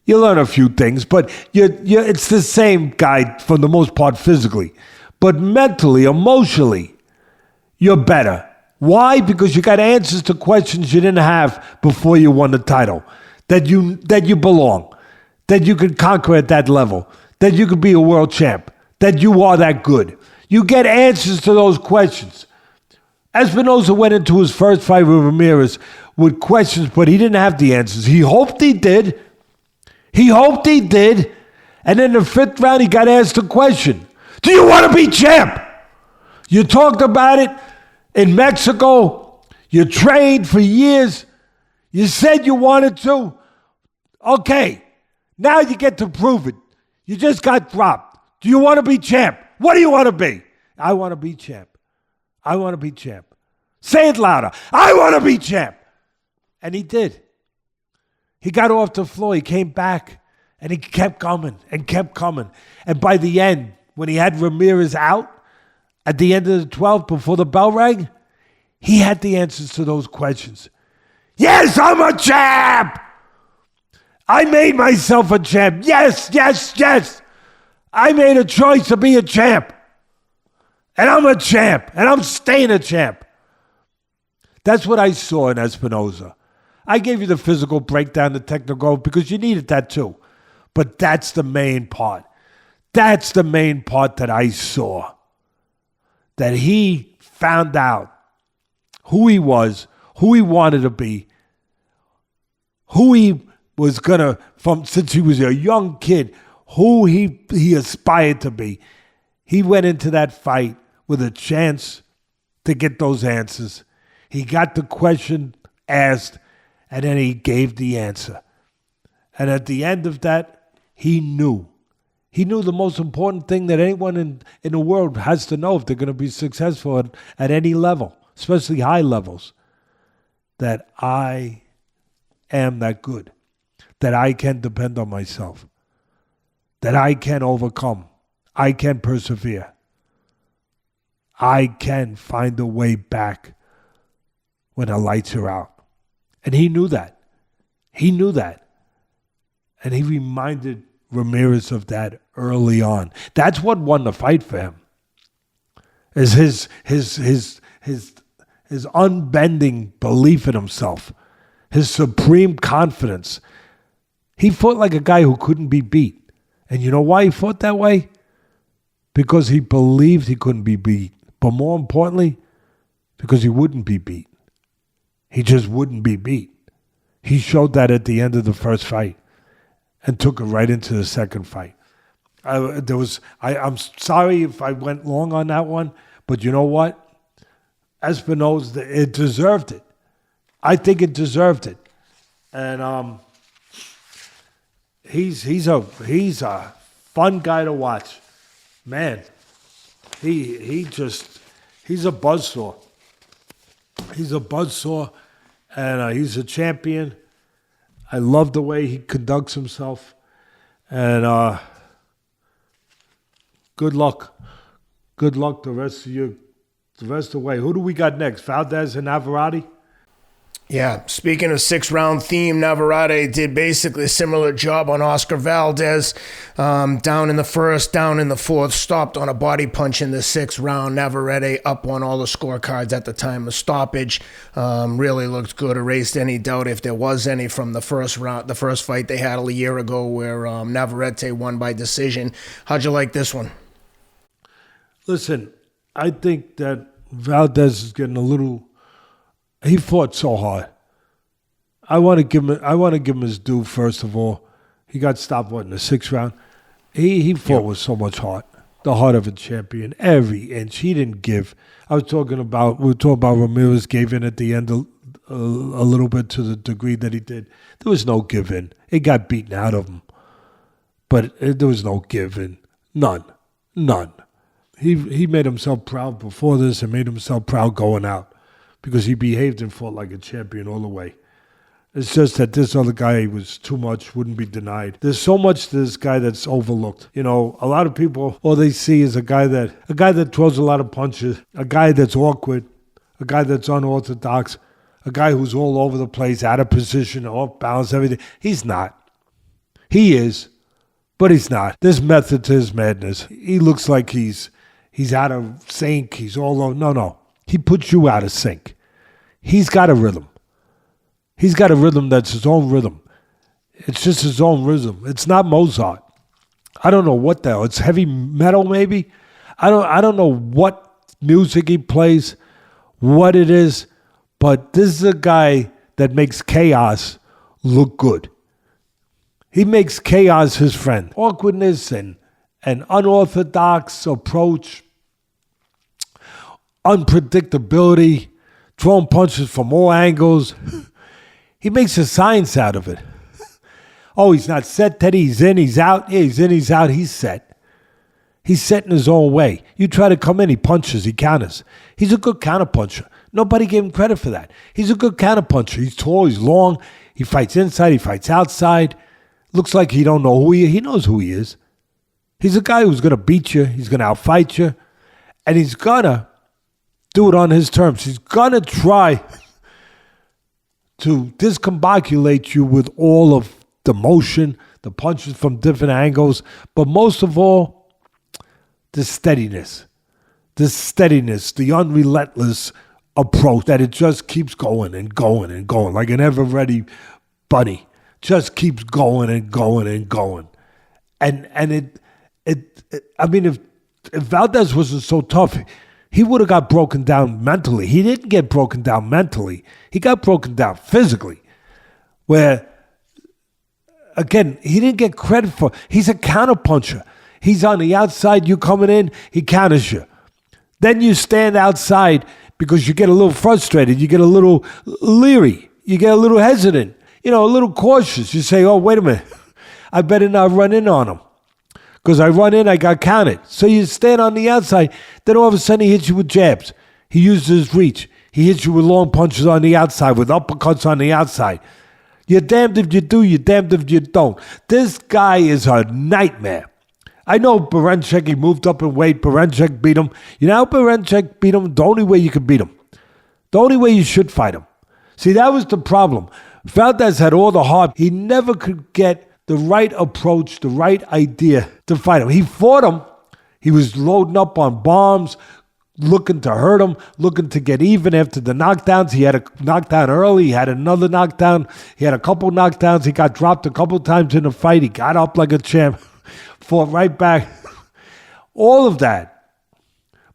You learn a few things, but it's the same guy for the most part physically. But mentally, emotionally, you're better. Why? Because you got answers to questions you didn't have before you won the title. That you belong. That you could conquer at that level. That you could be a world champ. That you are that good. You get answers to those questions. Espinoza went into his first fight with Ramirez with questions, but he didn't have the answers. He hoped he did. And in the fifth round, he got asked a question. Do you want to be champ? You talked about it in Mexico. You trained for years. You said you wanted to. Okay, now you get to prove it. You just got dropped. Do you want to be champ? What do you want to be? I want to be champ. I want to be champ. Say it louder. I want to be champ. And he did. He got off the floor. He came back and he kept coming and kept coming. And by the end, when he had Ramirez out at the end of the 12th before the bell rang, he had the answers to those questions. Yes, I'm a champ. I made myself a champ. Yes. I made a choice to be a champ. And I'm a champ. And I'm staying a champ. That's what I saw in Espinoza. I gave you the physical breakdown, the technical, because you needed that too. But that's the main part. That's the main part that I saw. That he found out who he was, who he wanted to be, who he was going to, since he was a young kid, who he aspired to be. He went into that fight with a chance to get those answers. He got the question asked, and then he gave the answer. And at the end of that, he knew. He knew the most important thing that anyone in the world has to know if they're going to be successful at any level, especially high levels, that I am that good. that I can depend on myself, that I can overcome, I can persevere, I can find a way back when the lights are out. And he knew that. He knew that. And he reminded Ramirez of that early on. That's what won the fight for him. Is his unbending belief in himself, his supreme confidence. He fought like a guy who couldn't be beat. And you know why he fought that way? Because he believed he couldn't be beat. But more importantly, because he wouldn't be beat. He just wouldn't be beat. He showed that at the end of the first fight and took it right into the second fight. I'm sorry if I went long on that one, but you know what? Espinoza, it deserved it. I think it deserved it. And he's a fun guy to watch. Man, he's a buzzsaw. He's a buzzsaw, and he's a champion. I love the way he conducts himself. And good luck. Good luck the rest of the way. Who do we got next? Valdez and Navarrete? Yeah, speaking of 6-round theme, Navarrete did basically a similar job on Oscar Valdez. Down in the first, down in the fourth, stopped on a body punch in the 6th round. Navarrete up on all the scorecards at the time of stoppage. Really looked good, erased any doubt if there was any from the first round, the first fight they had a year ago where Navarrete won by decision. How'd you like this one? Listen, I think that Valdez is getting a little... He fought so hard. I want to give him his due. First of all, he got stopped in the 6th round. He fought with so much heart, the heart of a champion, every inch. He didn't give. We were talking about Ramirez gave in at the end a little bit to the degree that he did. There was no give in. It got beaten out of him, but there was no give in. None. He made himself proud before this and made himself proud going out, because he behaved and fought like a champion all the way. It's just that this other guy was too much, wouldn't be denied. There's so much to this guy that's overlooked. You know, a lot of people, all they see is a guy that throws a lot of punches, a guy that's awkward, a guy that's unorthodox, a guy who's all over the place, out of position, off balance, everything. He's not. He is, but he's not. There's method to his madness. He looks like he's out of sync. He's all over. No. He puts you out of sync. He's got a rhythm. He's got a rhythm that's his own rhythm. It's just his own rhythm. It's not Mozart. I don't know what the hell. It's heavy metal maybe. I don't know what music he plays, what it is, but this is a guy that makes chaos look good. He makes chaos his friend. Awkwardness and an unorthodox approach, unpredictability, throwing punches from all angles. He makes a science out of it. Oh, he's not set, Teddy. He's in, he's out. Yeah, he's in, he's out. He's set. He's set in his own way. You try to come in, he punches, he counters. He's a good counterpuncher. Nobody gave him credit for that. He's a good counterpuncher. He's tall, he's long. He fights inside, he fights outside. Looks like he don't know who he is. He knows who he is. He's a guy who's going to beat you. He's going to outfight you. And he's going to do it on his terms. He's going to try to discombobulate you with all of the motion, the punches from different angles, but most of all, the steadiness, the unrelentless approach that it just keeps going and going and going, like an ever-ready bunny, just keeps going and going and going. And I mean, if Valdez wasn't so tough, he would have got broken down mentally. He didn't get broken down mentally. He got broken down physically. Where, again, he didn't get credit for. He's a counterpuncher. He's on the outside. You coming in, he counters you. Then you stand outside because you get a little frustrated. You get a little leery. You get a little hesitant. A little cautious. You say, oh, wait a minute. I better not run in on him. Because I run in, I got counted. So you stand on the outside, then all of a sudden he hits you with jabs. He uses his reach. He hits you with long punches on the outside, with uppercuts on the outside. You're damned if you do, you're damned if you don't. This guy is a nightmare. I know Baranchyk, he moved up in weight. Baranchyk beat him. You know how Baranchyk beat him? The only way you can beat him. The only way you should fight him. See, that was the problem. Valdez had all the heart. He never could get the right approach, the right idea to fight him. He fought him. He was loading up on bombs, looking to hurt him, looking to get even after the knockdowns. He had a knockdown early. He had another knockdown. He had a couple knockdowns. He got dropped a couple times in the fight. He got up like a champ, fought right back. All of that.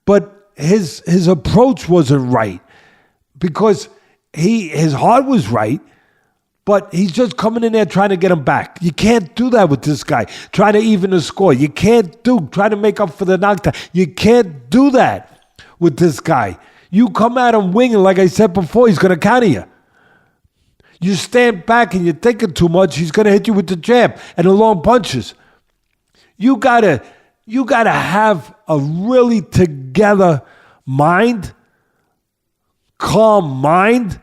But his approach wasn't right because his heart was right, but he's just coming in there trying to get him back. You can't do that with this guy. Trying to even the score. You can't try to make up for the knockdown. You can't do that with this guy. You come at him winging, like I said before, he's going to counter you. You stand back and you're thinking too much, he's going to hit you with the jab and the long punches. You gotta have a really together mind, calm mind,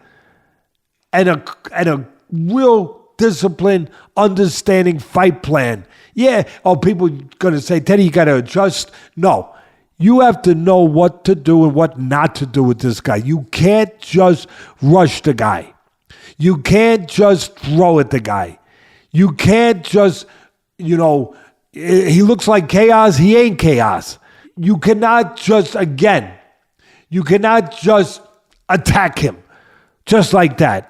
and a real disciplined, understanding fight plan. Yeah, people going to say, Teddy, you got to adjust. No, you have to know what to do and what not to do with this guy. You can't just rush the guy. You can't just throw at the guy. You can't just, he looks like chaos. He ain't chaos. You cannot just attack him just like that.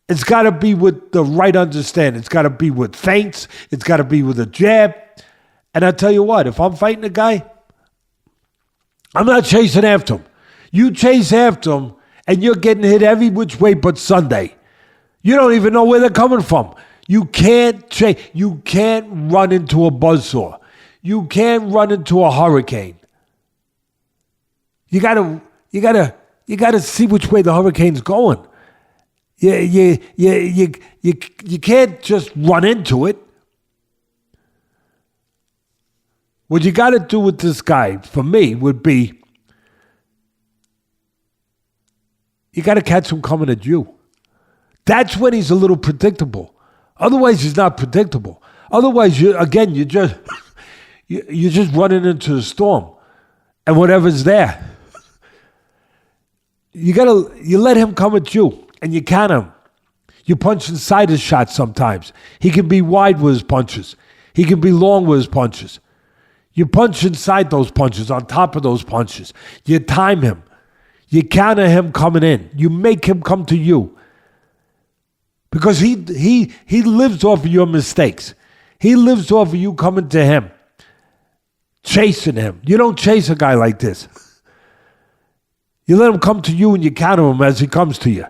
It's got to be with the right understanding. It's got to be with feints. It's got to be with a jab. And I tell you what, if I'm fighting a guy, I'm not chasing after him. You chase after him, and you're getting hit every which way but Sunday. You don't even know where they're coming from. You can't chase. You can't run into a buzzsaw. You can't run into a hurricane. You gotta see which way the hurricane's going. You can't just run into it. What you got to do with this guy, for me, would be you got to catch him coming at you. That's when he's a little predictable. Otherwise, he's not predictable. Otherwise, you're just running into the storm and whatever's there. You let him come at you. And you counter him. You punch inside his shots sometimes. He can be wide with his punches. He can be long with his punches. You punch inside those punches, on top of those punches. You time him. You counter him coming in. You make him come to you. Because he lives off of your mistakes. He lives off of you coming to him. Chasing him. You don't chase a guy like this. You let him come to you and you counter him as he comes to you.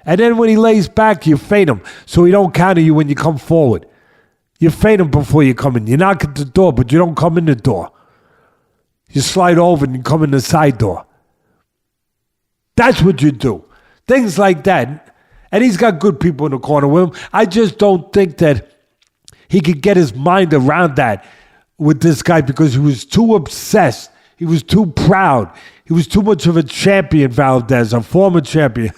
And then when he lays back, you feint him so he don't counter you when you come forward. You feint him before you come in. You knock at the door, but you don't come in the door. You slide over and you come in the side door. That's what you do. Things like that. And he's got good people in the corner with him. I just don't think that he could get his mind around that with this guy because he was too obsessed. He was too proud. He was too much of a champion, Valdez, a former champion.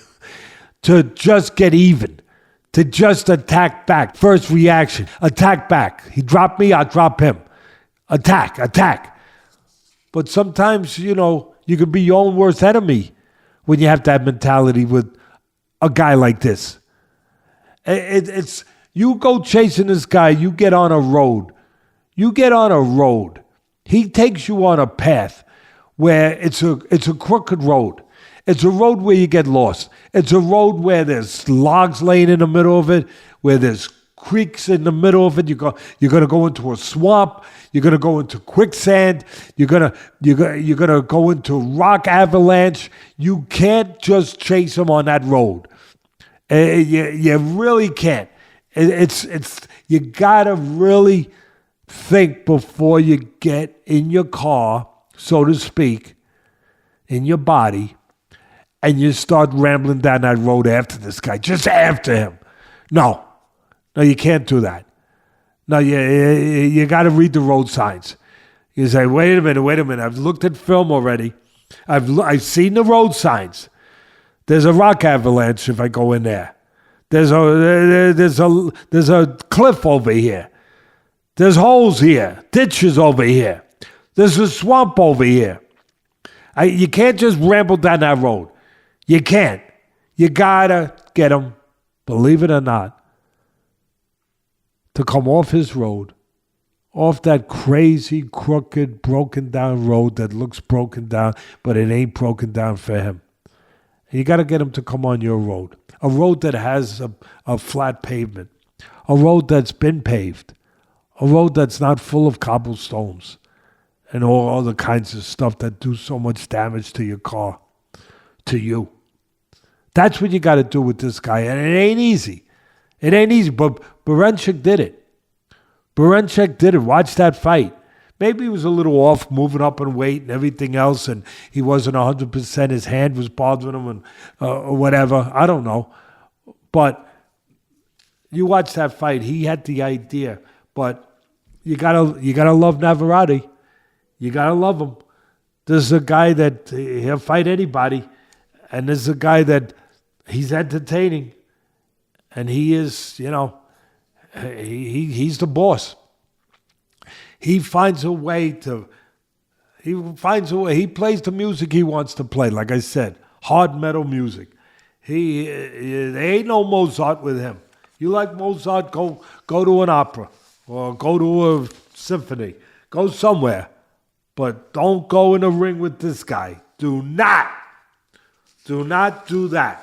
To just get even, to just attack back. First reaction, attack back. He dropped me, I drop him. Attack. But sometimes, you can be your own worst enemy when you have that mentality with a guy like this. It's you go chasing this guy, you get on a road. He takes you on a path where it's a crooked road. It's a road where you get lost. It's a road where there's logs laying in the middle of it, where there's creeks in the middle of it. You're going to go into a swamp. You're going to go into quicksand. You're going to go into rock avalanche. You can't just chase him on that road. You really can't. You got to really think before you get in your car, so to speak, in your body, and you start rambling down that road after this guy, just after him. No, you can't do that. No, you got to read the road signs. You say, wait a minute. I've looked at film already. I've seen the road signs. There's a rock avalanche if I go in there. There's a cliff over here. There's holes here, ditches over here. There's a swamp over here. You can't just ramble down that road. You can't. You gotta get him, believe it or not, to come off his road, off that crazy, crooked, broken down road that looks broken down, but it ain't broken down for him. You got to get him to come on your road, a road that has a flat pavement, a road that's been paved, a road that's not full of cobblestones and all other kinds of stuff that do so much damage to your car, to you. That's what you got to do with this guy, and it ain't easy. It ain't easy, but Baranchyk did it. Baranchyk did it. Watch that fight. Maybe he was a little off, moving up in weight and everything else, and he wasn't 100%. His hand was bothering him, and or whatever. I don't know. But you watch that fight. He had the idea, but you gotta love Navarrete. You gotta love him. There's a guy that he'll fight anybody, and there's a guy that he's entertaining, and he is, he's the boss. He finds a way. He plays the music he wants to play, like I said, hard metal music. There ain't no Mozart with him. You like Mozart, go to an opera or go to a symphony. Go somewhere. But don't go in a ring with this guy. Do not do that.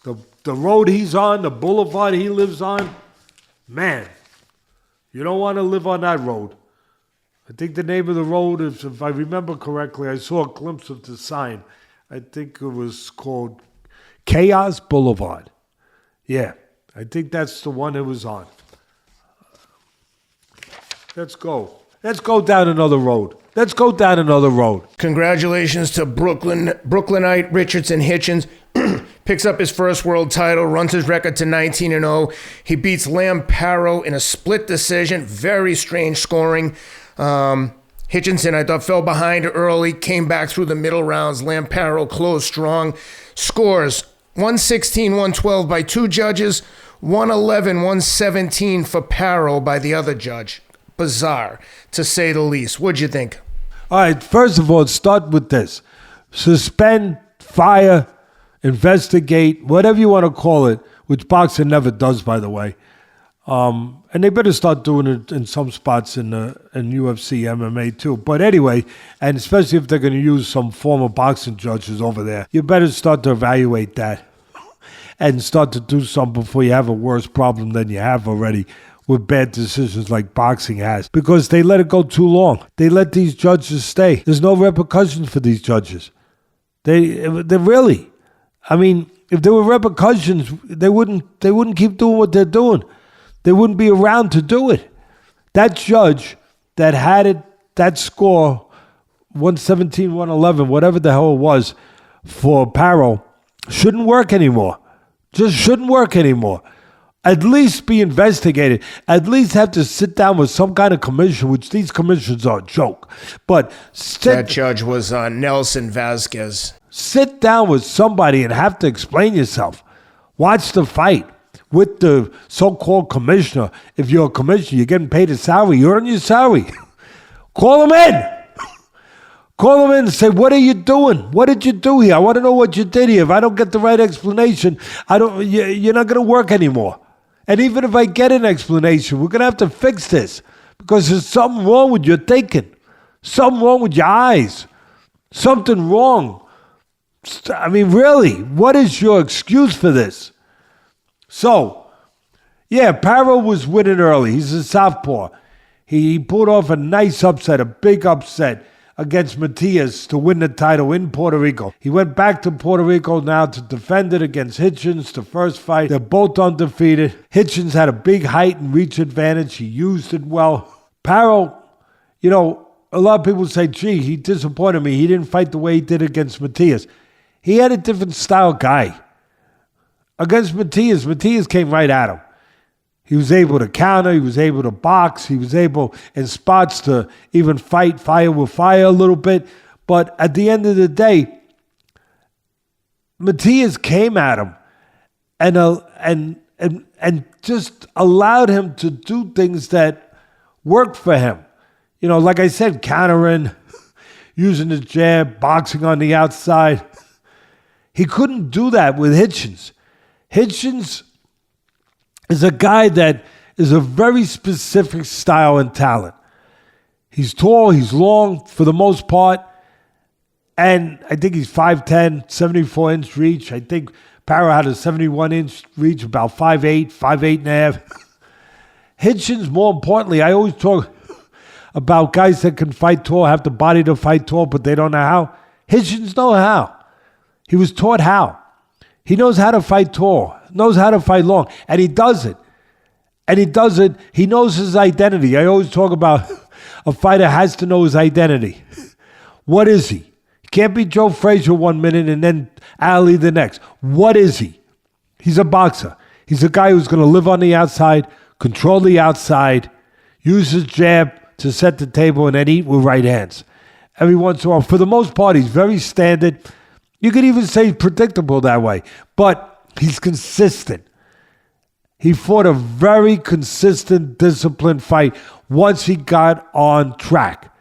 The road he's on, the boulevard he lives on, man, you don't want to live on that road. I think the name of the road is, if I remember correctly, I saw a glimpse of the sign. I think it was called Chaos Boulevard. Yeah, I think that's the one it was on. Let's go. Let's go down another road. Congratulations to Brooklynite Richardson Hitchins. Picks up his first world title, runs his record to 19-0. He beats Paro in a split decision. Very strange scoring. Hitchinson, I thought, fell behind early, came back through the middle rounds. Paro closed strong. Scores 116-112 by two judges, 111-117 for Paro by the other judge. Bizarre, to say the least. What'd you think? All right, first of all, start with this. Suspend, fire, investigate, whatever you want to call it, which boxing never does, by the way. And they better start doing it in some spots in UFC, MMA too. But anyway, and especially if they're going to use some former boxing judges over there, you better start to evaluate that and start to do something before you have a worse problem than you have already with bad decisions like boxing has, because they let it go too long. They let these judges stay. There's no repercussions for these judges. They really. I mean, if there were repercussions, they wouldn't keep doing what they're doing. They wouldn't be around to do it. That judge that had it, that score, 117, 111, whatever the hell it was, for Paro, shouldn't work anymore. Just shouldn't work anymore. At least be investigated. At least have to sit down with some kind of commission, which these commissions are a joke. But that judge was Nelson Vasquez. Sit down with somebody and have to explain yourself. Watch the fight with the so-called commissioner. If you're a commissioner, you're getting paid a salary. You earn your salary. Call him in. Call him in and say, what are you doing? What did you do here? I want to know what you did here. If I don't get the right explanation, you're not going to work anymore. And even if I get an explanation, we're going to have to fix this because there's something wrong with your thinking. Something wrong with your eyes. Something wrong. I mean, really, what is your excuse for this? So, yeah, Paro was winning early. He's a southpaw. He pulled off a nice upset, a big upset against Matias to win the title in Puerto Rico. He went back to Puerto Rico now to defend it against Hitchins, the first fight. They're both undefeated. Hitchins had a big height and reach advantage. He used it well. Paro, a lot of people say, gee, he disappointed me. He didn't fight the way he did against Matias. He had a different style guy. Against Matias came right at him. He was able to counter. He was able to box. He was able, in spots, to even fight fire with fire a little bit. But at the end of the day, Matias came at him. and just allowed him to do things that worked for him. Like I said, countering, using his jab, boxing on the outside. He couldn't do that with Hitchins. Hitchins is a guy that is a very specific style and talent. He's tall, he's long for the most part, and I think he's 5'10", 74-inch reach. I think Paro had a 71-inch reach, about 5'8", 5'8 and a half. Hitchins, more importantly, I always talk about guys that can fight tall, have the body to fight tall, but they don't know how. Hitchins knows how. He was taught how. He knows how to fight tall, knows how to fight long, and he does it. And he does it, he knows his identity. I always talk about a fighter has to know his identity. What is he? He can't be Joe Frazier 1 minute and then Ali the next. What is he? He's a boxer. He's a guy who's going to live on the outside, control the outside, use his jab to set the table, and then eat with right hands. Every once in a while, for the most part, he's very standard. You could even say predictable that way, but he's consistent. He fought a very consistent, disciplined fight once he got on track.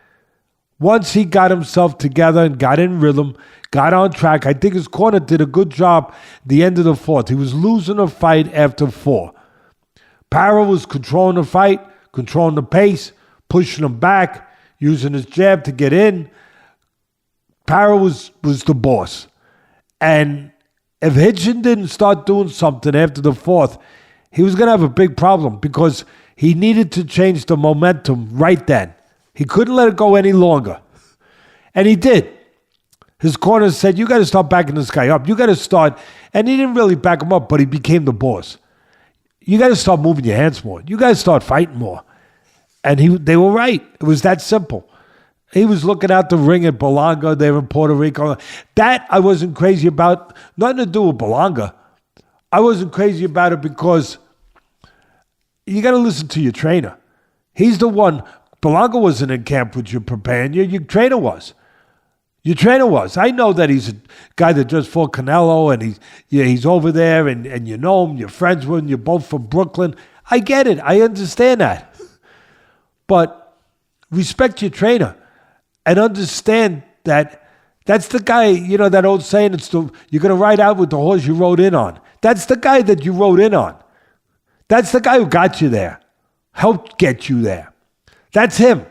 Once he got himself together and got in rhythm, got on track, I think his corner did a good job at the end of the fourth. He was losing a fight after 4. Paro was controlling the fight, controlling the pace, pushing him back, using his jab to get in. Paro was the boss. And if Hitchins didn't start doing something after the 4th, he was going to have a big problem because he needed to change the momentum right then. He couldn't let it go any longer. And he did. His corner said, you got to start backing this guy up. You got to start. And he didn't really back him up, but he became the boss. You got to start moving your hands more. You got to start fighting more. And they were right. It was that simple. He was looking out the ring at Bolonga there in Puerto Rico. That I wasn't crazy about. Nothing to do with Bolonga. I wasn't crazy about it because you got to listen to your trainer. He's the one. Bolonga wasn't in camp with you preparing you. Your trainer was. Your trainer was. I know that he's a guy that just fought Canelo and he's over there and you know him, you're friends with him, you're both from Brooklyn. I get it. I understand that. But respect your trainer and understand that that's the guy, that old saying, you're going to ride out with the horse you rode in on. That's the guy that you rode in on. That's the guy who got you there, helped get you there. That's him.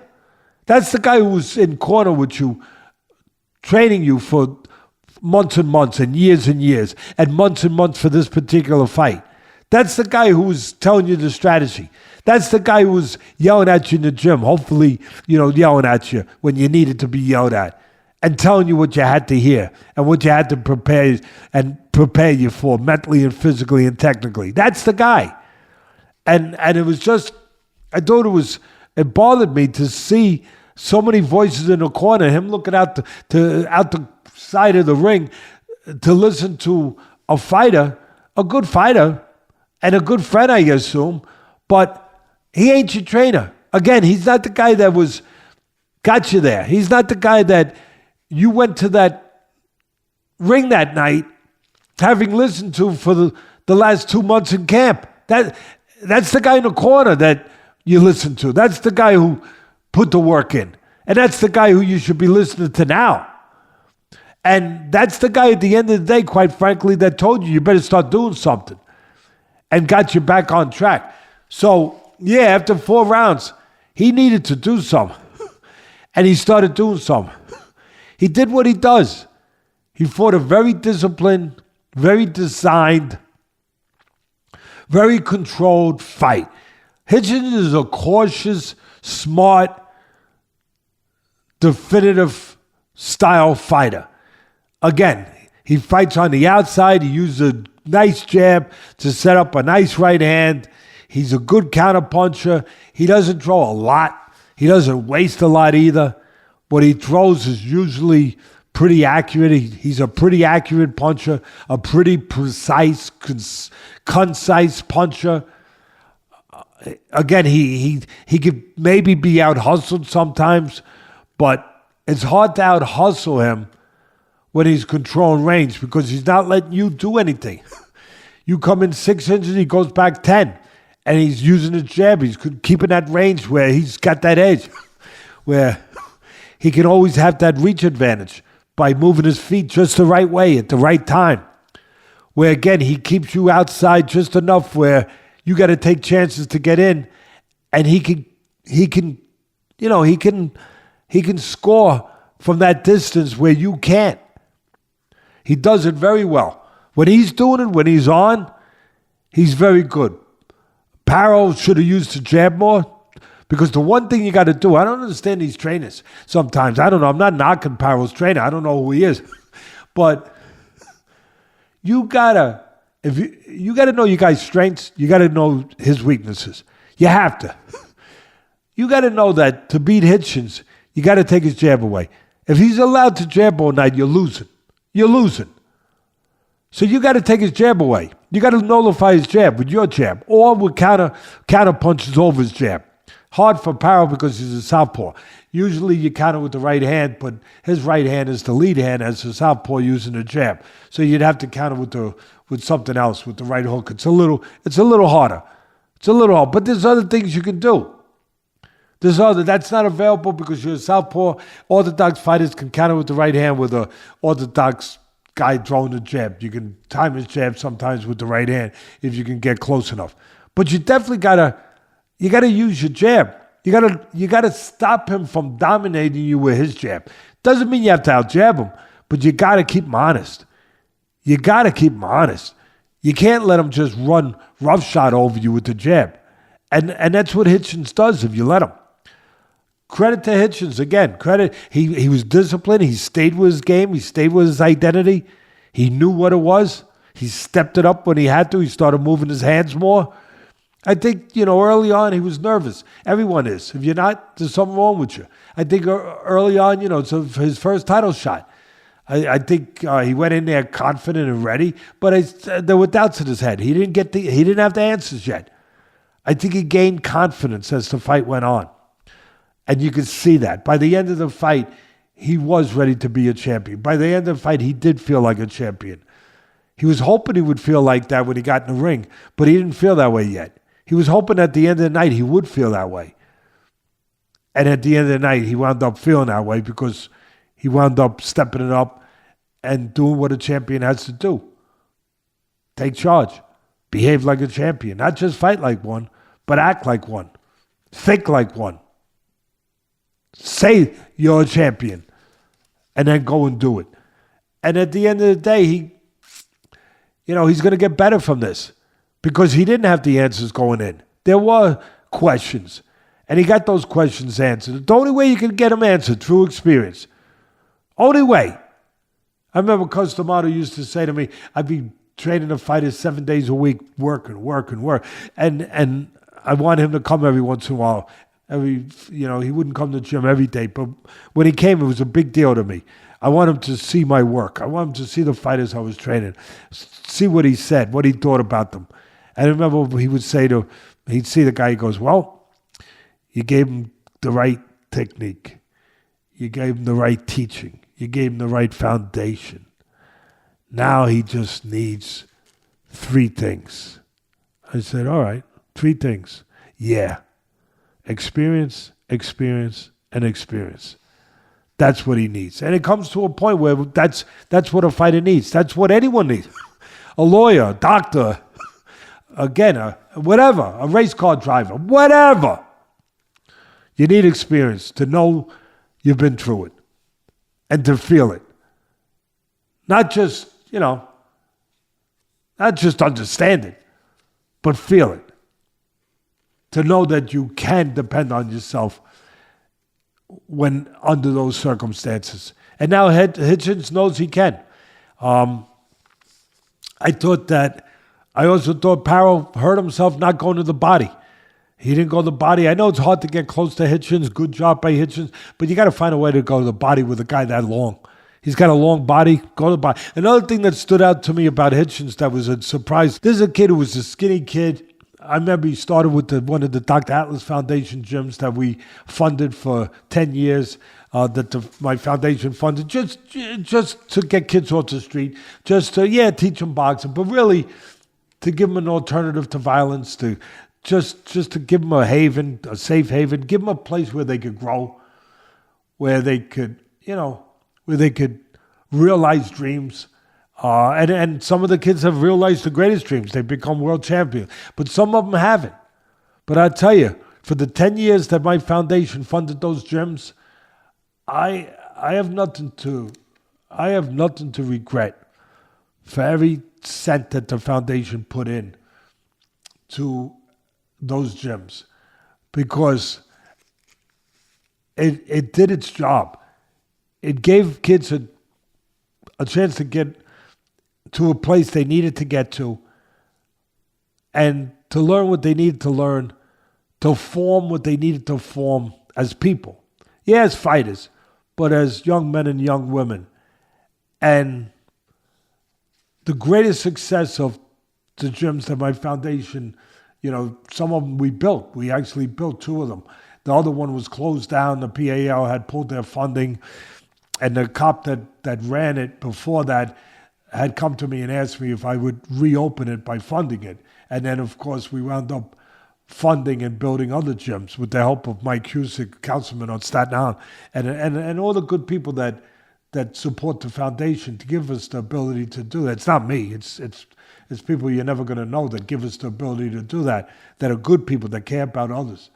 That's the guy who was in corner with you, training you for months and months and years and months for this particular fight. That's the guy who was telling you the strategy. That's the guy who was yelling at you in the gym, hopefully, yelling at you when you needed to be yelled at and telling you what you had to hear and what you had to prepare you for mentally and physically and technically. That's the guy. And it was just, I thought it bothered me to see so many voices in the corner, him looking out the side of the ring to listen to a fighter, a good fighter, and a good friend, I assume, but he ain't your trainer. Again, he's not the guy that got you there. He's not the guy that you went to that ring that night having listened to for the last 2 months in camp. That's the guy in the corner that you listen to. That's the guy who put the work in. And that's the guy who you should be listening to now. And that's the guy at the end of the day, quite frankly, that told you better start doing something and got you back on track. So, yeah, after 4 rounds, he needed to do something. And he started doing something. He did what he does. He fought a very disciplined, very designed, very controlled fight. Hitchins is a cautious, smart, definitive style fighter. Again, he fights on the outside. He uses a nice jab to set up a nice right hand. He's a good counterpuncher. He doesn't throw a lot. He doesn't waste a lot either. What he throws is usually pretty accurate. He's a pretty accurate puncher, a pretty precise, concise puncher. Again, he could maybe be out-hustled sometimes, but it's hard to out-hustle him when he's controlling range because he's not letting you do anything. You come in 6 inches, he goes back 10. And he's using his jab. He's keeping that range where he's got that edge, where he can always have that reach advantage by moving his feet just the right way at the right time. Where, again, he keeps you outside just enough where you got to take chances to get in. And he can score from that distance where you can't. He does it very well. When he's doing it, when he's on, he's very good. Paro should have used the jab more, because the one thing you got to do, I don't understand these trainers sometimes. I don't know. I'm not knocking Paro's trainer. I don't know who he is. But you got to know your guy's strengths. You got to know his weaknesses. You have to. You got to know that to beat Hitchins, you got to take his jab away. If he's allowed to jab all night, you're losing. You're losing. So you got to take his jab away. You got to nullify his jab with your jab, or with counter punches over his jab. Hard for Paro because he's a southpaw. Usually you counter with the right hand, but his right hand is the lead hand as a southpaw using the jab. So you'd have to counter with something else, with the right hook. It's a little harder. It's a little hard, but there's other things you can do. That's not available because you're a southpaw. Orthodox fighters can counter with the right hand with a orthodox guy throwing the jab. You can time his jab sometimes with the right hand if you can get close enough. But you definitely gotta use your jab. You gotta stop him from dominating you with his jab. Doesn't mean you have to out jab him, but you gotta keep him honest. You can't let him just run roughshod over you with the jab. And that's what Hitchins does if you let him. Credit to Hitchins again. He was disciplined. He stayed with his game. He stayed with his identity. He knew what it was. He stepped it up when he had to. He started moving his hands more. I think, early on he was nervous. Everyone is. If you're not, there's something wrong with you. I think early on, it's his first title shot. I think he went in there confident and ready, but there were doubts in his head. He didn't have the answers yet. I think he gained confidence as the fight went on. And you could see that. By the end of the fight, he was ready to be a champion. By the end of the fight, he did feel like a champion. He was hoping he would feel like that when he got in the ring, but he didn't feel that way yet. He was hoping at the end of the night he would feel that way. And at the end of the night, he wound up feeling that way because he wound up stepping it up and doing what a champion has to do. Take charge. Behave like a champion. Not just fight like one, but act like one. Think like one. Say you're a champion. And then go and do it. And at the end of the day, he's going to get better from this. Because he didn't have the answers going in. There were questions. And he got those questions answered. The only way you can get them answered, through experience. Only way. I remember Costamato used to say to me, I'd be training the fighters 7 days a week, work. And I want him to come every once in a while. He wouldn't come to the gym every day. But when he came, it was a big deal to me. I want him to see my work. I want him to see the fighters I was training. See what he said, what he thought about them. And I remember he'd see the guy, he goes, well, you gave him the right technique. You gave him the right teaching. You gave him the right foundation. Now he just needs 3 things. I said, all right, 3 things. Yeah. Experience, and experience. That's what he needs. And it comes to a point where that's what a fighter needs. That's what anyone needs. A lawyer, a doctor, again, whatever, a race car driver, whatever. You need experience to know you've been through it and to feel it. Not just understand it, but feel it. To know that you can depend on yourself when under those circumstances. And now Hitchins knows he can. I also thought Paro hurt himself not going to the body. He didn't go to the body. I know it's hard to get close to Hitchins. Good job by Hitchins. But you got to find a way to go to the body with a guy that long. He's got a long body. Go to the body. Another thing that stood out to me about Hitchins that was a surprise. This is a kid who was a skinny kid. I remember he started with one of the Dr. Atlas Foundation gyms that we funded for 10 years, my foundation funded, just to get kids off the street, just to, teach them boxing, but really to give them an alternative to violence, to just to give them a haven, a safe haven, give them a place where they could grow, where they could, where they could realize dreams. And some of the kids have realized the greatest dreams. They've become world champions, but some of them haven't. But I tell you, for the 10 years that my foundation funded those gyms, I have nothing to regret for every cent that the foundation put in to those gyms, because it did its job. It gave kids a chance to get to a place they needed to get to, and to learn what they needed to learn, to form what they needed to form as people. Yeah, as fighters, but as young men and young women. And the greatest success of the gyms that my foundation, some of them we built. We actually built 2 of them. The other one was closed down. The PAL had pulled their funding. And the cop that ran it before that had come to me and asked me if I would reopen it by funding it. And then, of course, we wound up funding and building other gyms with the help of Mike Cusick, councilman on Staten Island, and all the good people that support the foundation to give us the ability to do that. It's not me. It's people you're never going to know that give us the ability to do that are good people that care about others.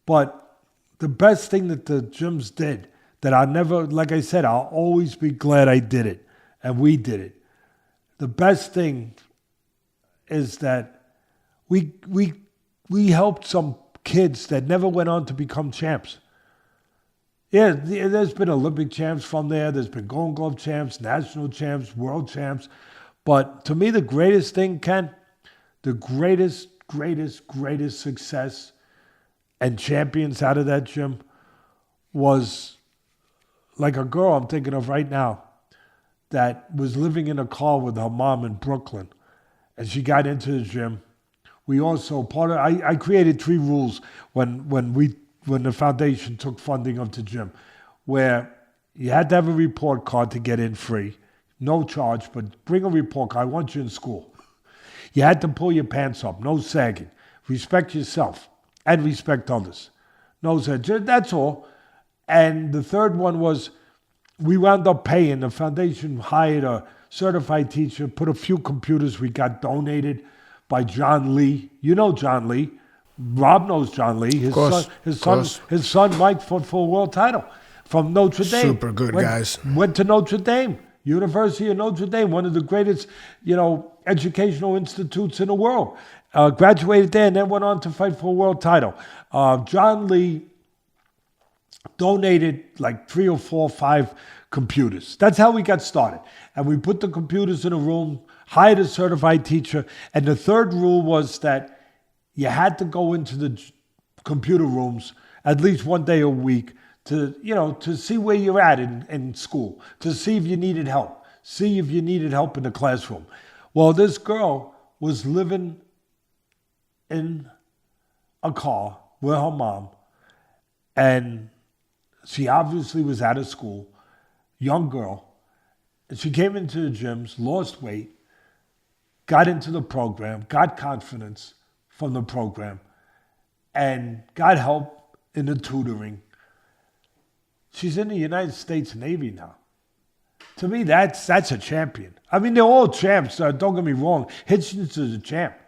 But the best thing that the gyms did, that I never, like I said, I'll always be glad I did it, and we did it. The best thing is that we helped some kids that never went on to become champs. Yeah, there's been Olympic champs from there. There's been Golden Glove champs, national champs, world champs. But to me, the greatest thing, Ken, the greatest success and champions out of that gym was like a girl I'm thinking of right now that was living in a car with her mom in Brooklyn. And she got into the gym. We also, I created 3 rules when the foundation took funding of the gym, where you had to have a report card to get in free, no charge, but bring a report card. I want you in school. You had to pull your pants up, no sagging. Respect yourself and respect others. No sagging, that's all. And the third one was, we wound up paying. The foundation hired a certified teacher, put a few computers we got donated by John Lee. You know John Lee. Rob knows John Lee. His son Mike fought for a world title from Notre Dame. Super good guys. Went to Notre Dame, University of Notre Dame, one of the greatest, educational institutes in the world. Graduated there and then went on to fight for a world title. John Lee donated like 3 or 4 or 5 computers. That's how we got started. And we put the computers in a room, hired a certified teacher. And the third rule was that you had to go into the computer rooms at least one day a week to see where you're at in school, to see if you needed help, in the classroom. Well, this girl was living in a car with her mom, and she obviously was out of school, young girl. And she came into the gyms, lost weight, got into the program, got confidence from the program, and got help in the tutoring. She's in the United States Navy now. To me, that's a champion. I mean, they're all champs. Don't get me wrong. Hitchins is a champ.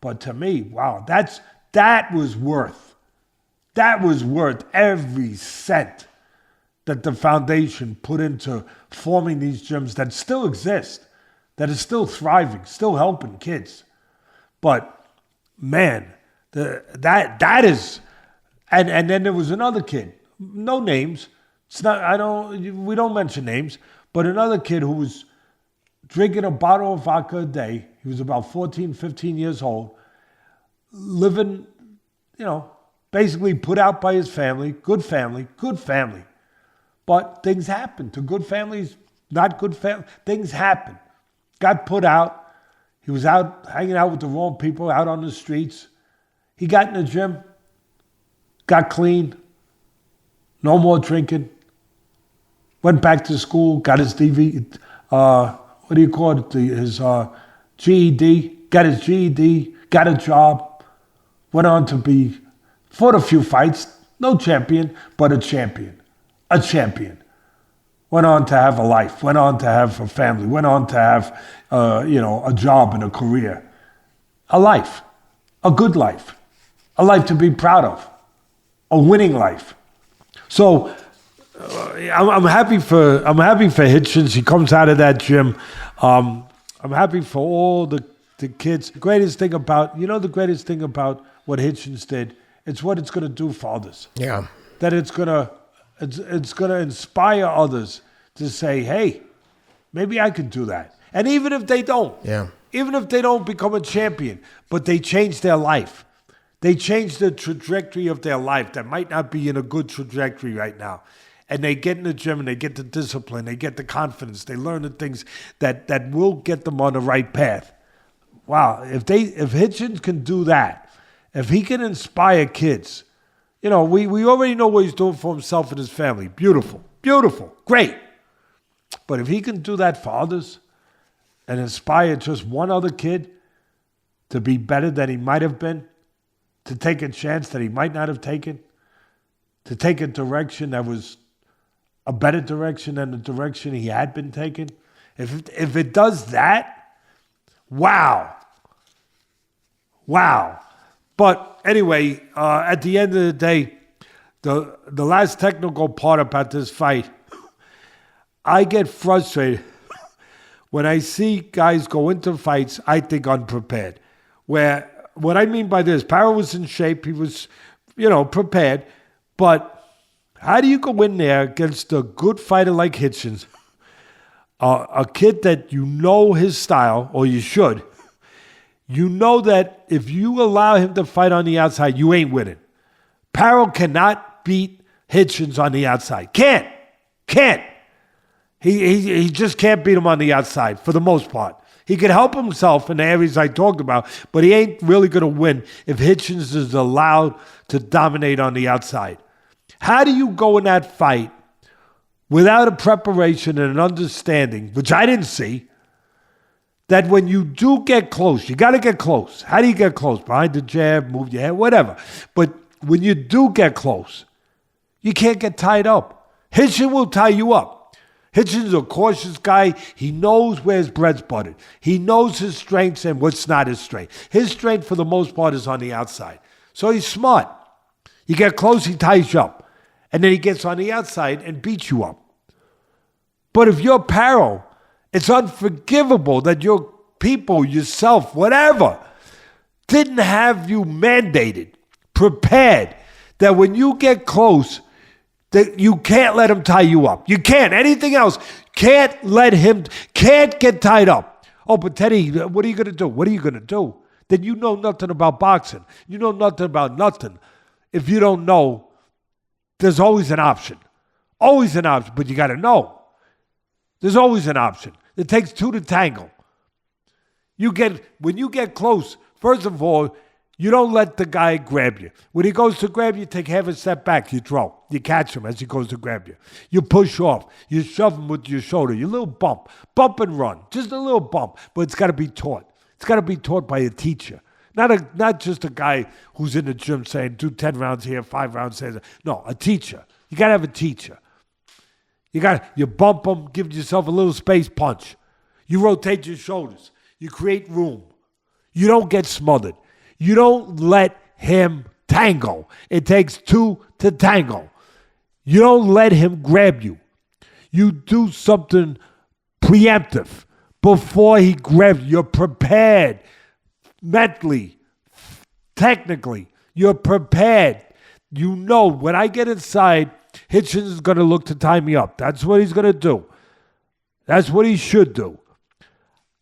But to me, wow, that was worth every cent that the foundation put into forming these gyms that still exist, that is still thriving, still helping kids. But man, that is, and then there was another kid, no names. We don't mention names, but another kid who was drinking a bottle of vodka a day. He was about 14, 15 years old, living, basically put out by his family, good family. But things happen to good families, not good families. Things happen. Got put out. He was out hanging out with the wrong people out on the streets. He got in the gym, got clean, no more drinking, went back to school, got his his GED, got his GED, got a job, went on to fought a few fights, no champion, but a champion. A champion. Went on to have a life, went on to have a family, went on to have, a job and a career. A life, a good life, a life to be proud of, a winning life. So I'm happy for Hitchins. He comes out of that gym. I'm happy for all the kids. The greatest thing about what Hitchins did, it's what it's going to do for others. Yeah. That it's going to inspire others to say, hey, maybe I could do that. And even if they don't, even if they don't become a champion, but they change their life. They change the trajectory of their life that might not be in a good trajectory right now. And they get in the gym and they get the discipline, they get the confidence, they learn the things that will get them on the right path. Wow, if Hitchins can do that, if he can inspire kids, we already know what he's doing for himself and his family. Beautiful, great. But if he can do that for others and inspire just one other kid to be better than he might have been, to take a chance that he might not have taken, to take a direction that was a better direction than the direction he had been taking, if it does that, wow. But anyway, at the end of the day, the last technical part about this fight, I get frustrated when I see guys go into fights, I think, unprepared. Where, what I mean by this, Paro was in shape, he was, prepared, but how do you go in there against a good fighter like Hitchins, a kid that you know his style, or you should, you know that if you allow him to fight on the outside, you ain't winning. Paro cannot beat Hitchins on the outside. Can't. He just can't beat him on the outside for the most part. He can help himself in the areas I talked about, but he ain't really going to win if Hitchins is allowed to dominate on the outside. How do you go in that fight without a preparation and an understanding, which I didn't see, that when you do get close, you got to get close. How do you get close? Behind the jab, move your head, whatever. But when you do get close, you can't get tied up. Hitchins will tie you up. Hitchins is a cautious guy. He knows where his bread's buttered. He knows his strengths and what's not his strength. His strength, for the most part, is on the outside. So he's smart. You get close, he ties you up. And then he gets on the outside and beats you up. But if you're Paro, it's unforgivable that your people, yourself, whatever, didn't have you mandated, prepared, that when you get close, that you can't let him tie you up. You can't. Anything else, can't get tied up. Oh, but Teddy, what are you going to do? What are you going to do? Then you know nothing about boxing. You know nothing about nothing. If you don't know, there's always an option. Always an option, but you got to know. There's always an option. It takes two to tangle. When you get close, first of all, you don't let the guy grab you. When he goes to grab you, take half a step back, you throw. You catch him as he goes to grab you. You push off. You shove him with your shoulder. You little bump. Bump and run. Just a little bump. But it's got to be taught. It's got to be taught by a teacher. Not just a guy who's in the gym saying, do 10 rounds here, 5 rounds there. No, a teacher. You got to have a teacher. You bump them, give yourself a little space punch. You rotate your shoulders. You create room. You don't get smothered. You don't let him tangle. It takes two to tangle. You don't let him grab you. You do something preemptive before he grabs you. You're prepared mentally, technically. You're prepared. You know, when I get inside, Hitchins is going to look to tie me up. That's what he's going to do. That's what he should do.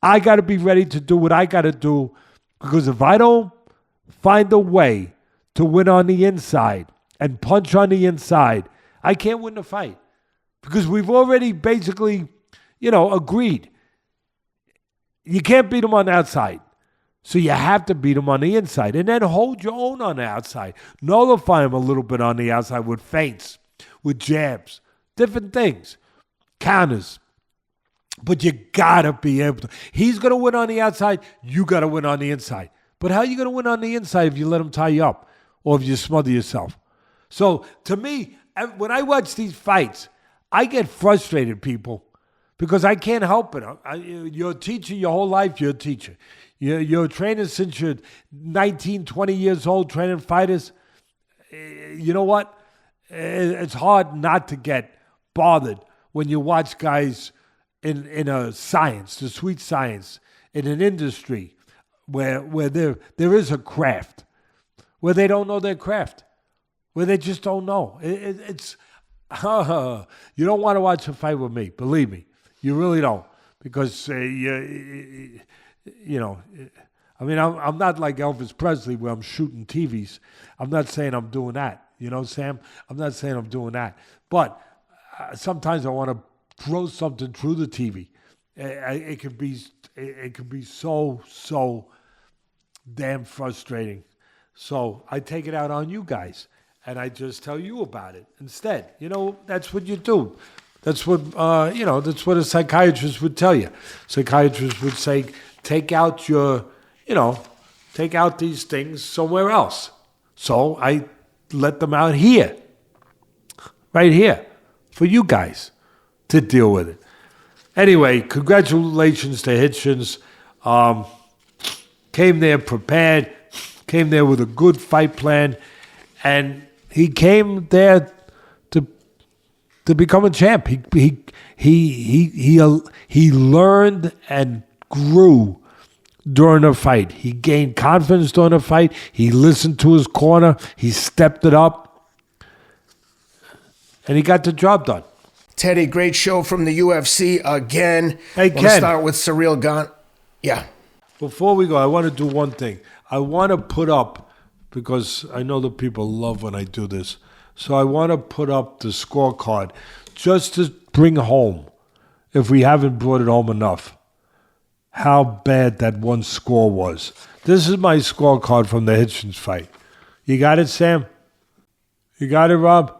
I got to be ready to do what I got to do, because if I don't find a way to win on the inside and punch on the inside, I can't win the fight, because we've already basically, agreed. You can't beat him on the outside. So you have to beat him on the inside, and then hold your own on the outside. Nullify him a little bit on the outside with feints, with jabs, different things, counters. But you got to be able to. He's going to win on the outside. You got to win on the inside. But how are you going to win on the inside if you let him tie you up or if you smother yourself? So to me, when I watch these fights, I get frustrated, people, because I can't help it. You're a teacher your whole life. You're a teacher. You're a trainer since you're 19, 20 years old, training fighters. You know what? It's hard not to get bothered when you watch guys in a science, the sweet science, in an industry where there is a craft, where they don't know their craft, where they just don't know. It's you don't want to watch a fight with me, believe me. You really don't, because you know, I mean, I'm not like Elvis Presley where I'm shooting TVs. I'm not saying I'm doing that. You know, Sam? I'm not saying I'm doing that. But sometimes I want to throw something through the TV. It could be so damn frustrating. So I take it out on you guys, and I just tell you about it instead. You know, that's what you do. That's what that's what a psychiatrist would tell you. Psychiatrist would say, take out these things somewhere else. So I let them out here, right here, for you guys to deal with it. Anyway, congratulations to Hitchins. Came there prepared, came there with a good fight plan, and he came there to become a champ. He learned and grew during the fight. He gained confidence during the fight. He listened to his corner. He stepped it up, and he got the job done. Teddy, great show from the UFC again. Hey, Ken. Ken. Start with Surreal Gane. Yeah. Before we go, I want to do one thing. I want to put up, because I know the people love when I do this, so I want to put up the scorecard just to bring home, if we haven't brought it home enough, how bad that one score was. This is my scorecard from the Hitchins fight. You got it, Sam? You got it, Rob?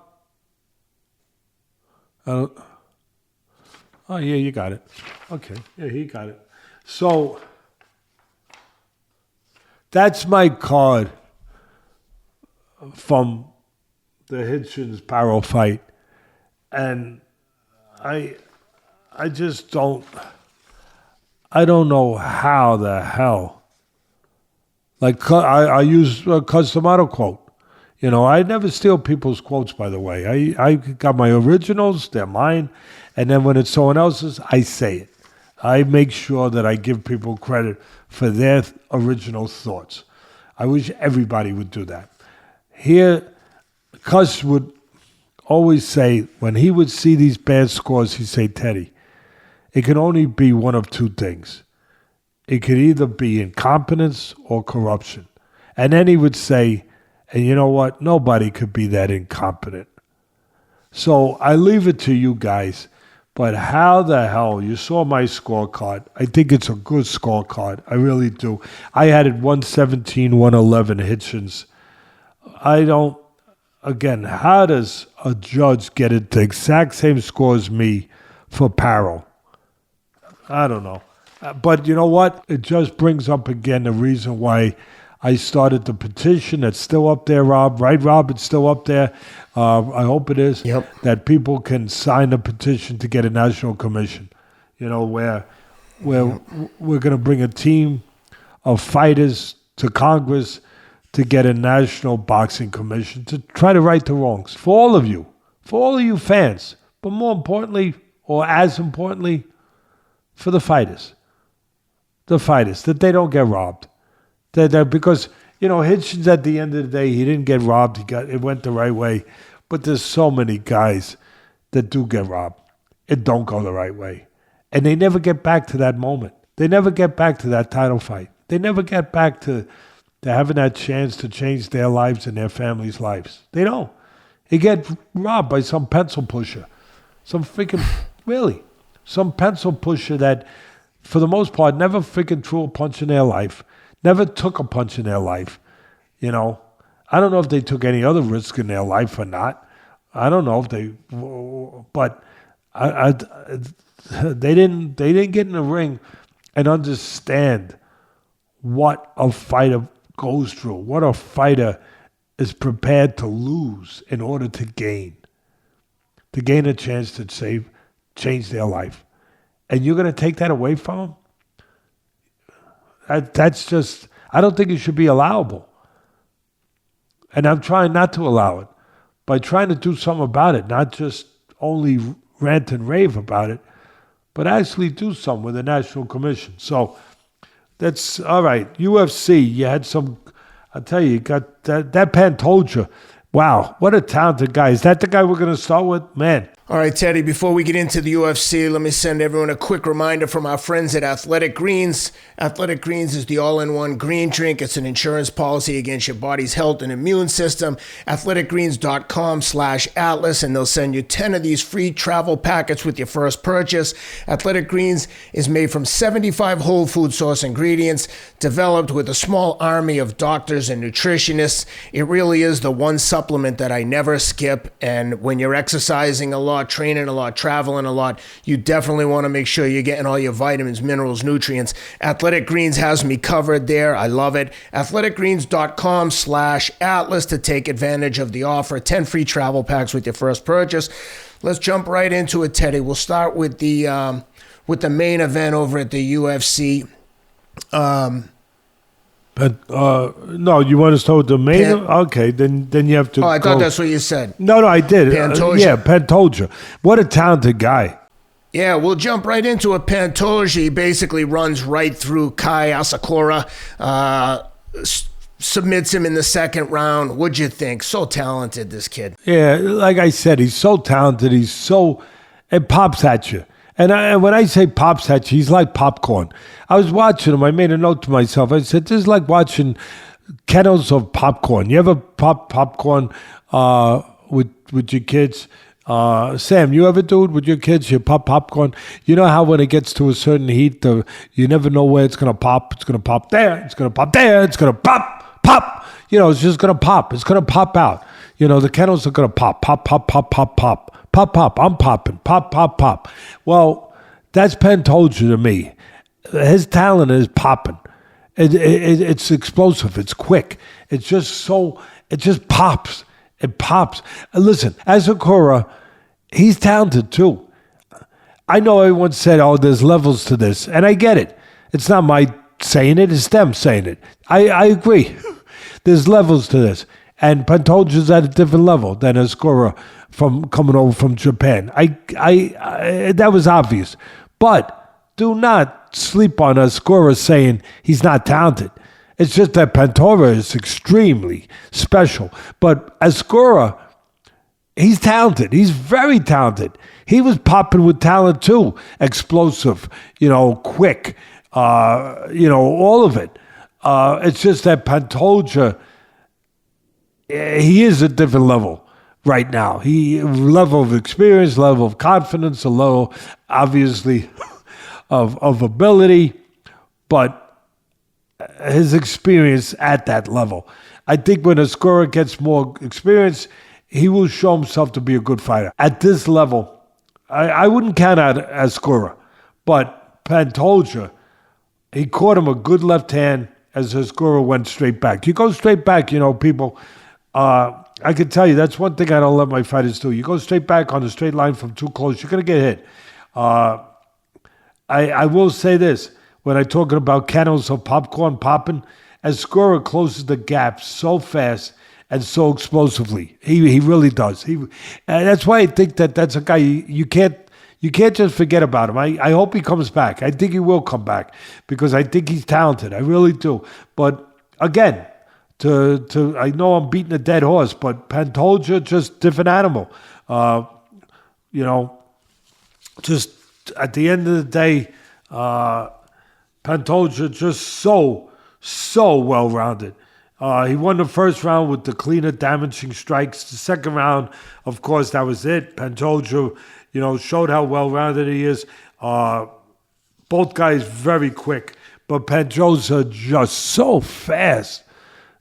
Oh, yeah, you got it. Okay, yeah, he got it. So that's my card from the Hitchins Paro fight, and I just don't know how the hell. Like I use a Customato quote. You know, I never steal people's quotes, by the way. I got my originals, they're mine, and then when it's someone else's, I say it. I make sure that I give people credit for their original thoughts. I wish everybody would do that. Here, Cuss would always say, when he would see these bad scores, he'd say, Teddy, it can only be one of two things. It could either be incompetence or corruption. And then he would say, and you know what? Nobody could be that incompetent. So I leave it to you guys. But how the hell? You saw my scorecard. I think it's a good scorecard. I really do. I had it 117, 111 Hitchins. Again, how does a judge get it the exact same score as me for Paro? I don't know. But you know what? It just brings up again the reason why I started the petition. It's still up there, Rob. Right, Rob? It's still up there. I hope it is. Yep. That people can sign the petition to get a national commission. You know, where we're going to bring a team of fighters to Congress to get a national boxing commission to try to right the wrongs for all of you fans, but more importantly, or as importantly, for the fighters, that they don't get robbed. Because, you know, Hitchins at the end of the day, he didn't get robbed. It went the right way. But there's so many guys that do get robbed. It don't go the right way. And they never get back to that moment. They never get back to that title fight. They never get back to having that chance to change their lives and their families' lives. They don't. They get robbed by some pencil pusher. Some pencil pusher that, for the most part, never freaking threw a punch in their life. Never took a punch in their life. You know, I don't know if they took any other risk in their life or not. I don't know if they, but they didn't get in the ring and understand what a fighter goes through, what a fighter is prepared to lose in order to gain a chance to change their life. And you're going to take that away from them? That's just, I don't think it should be allowable. And I'm trying not to allow it by trying to do something about it, not just only rant and rave about it, but actually do something with the National Commission. So that's all right. UFC, you had some, I'll tell you, you got that Pantoja. Wow, what a talented guy. Is that the guy we're going to start with? Man. All right, Teddy, before we get into the UFC, let me send everyone a quick reminder from our friends at Athletic Greens. Athletic Greens is the all-in-one green drink. It's an insurance policy against your body's health and immune system. athleticgreens.com/Atlas, and they'll send you 10 of these free travel packets with your first purchase. Athletic Greens is made from 75 whole food source ingredients, developed with a small army of doctors and nutritionists. It really is the one supplement that I never skip, and when you're exercising a lot, training a lot, traveling a lot, you definitely want to make sure you're getting all your vitamins, minerals, nutrients. Athletic Greens has me covered there. I love it. athleticgreens.com/Atlas to take advantage of the offer. 10 free travel packs with your first purchase. Let's jump right into it, Teddy. We'll start with the main event over at the UFC. No, you want to start with the main? Okay, then you have to. Oh, I thought that's what you said. No, I did. Pantoja. Pantoja. What a talented guy. Yeah, we'll jump right into it. Pantoja, he basically runs right through Kai Asakura, submits him in the second round. What'd you think? So talented, this kid. Yeah, like I said, he's so talented. It pops at you. And when I say pops at you, he's like popcorn. I was watching him. I made a note to myself. I said, this is like watching kettles of popcorn. You ever pop popcorn with your kids? Sam, you ever do it with your kids? You pop popcorn? You know how when it gets to a certain heat, you never know where it's going to pop. It's going to pop there. It's going to pop there. It's going to pop. It's just going to pop. It's going to pop out. The kettles are going to pop. Pop. I'm popping. Pop. Well, that's Pantoja to me. His talent is popping. It's explosive. It's quick. It just pops. It pops. Listen, Asakura, he's talented too. I know everyone said, there's levels to this. And I get it. It's not my saying it. It's them saying it. I agree. There's levels to this. And Pantoja's at a different level than Asakura from coming over from Japan. I that was obvious. But do not sleep on Asakura saying he's not talented. It's just that Pantoja is extremely special. But Asakura, he's talented. He's very talented. He was popping with talent too. Explosive, quick, all of it. It's just that Pantoja, he is a different level right now. Level of experience, level of confidence, a level, obviously, of ability, but his experience at that level. I think when Asakura gets more experience, he will show himself to be a good fighter. At this level, I wouldn't count out Asakura, but Pantoja, he caught him a good left hand as Asakura went straight back. You go straight back, people. I can tell you, that's one thing I don't let my fighters do. You go straight back on a straight line from too close, you're going to get hit. I will say this. When I'm talking about kettles of popcorn popping, Asakura closes the gap so fast and so explosively. He really does. That's why I think that's a guy you can't just forget about him. I hope he comes back. I think he will come back because I think he's talented. I really do. But again, I know I'm beating a dead horse, but Pantoja, just different animal. Just at the end of the day, Pantoja just so well-rounded. He won the first round with the cleaner damaging strikes. The second round, of course, that was it. Pantoja, showed how well-rounded he is. Both guys very quick, but Pantoja just so fast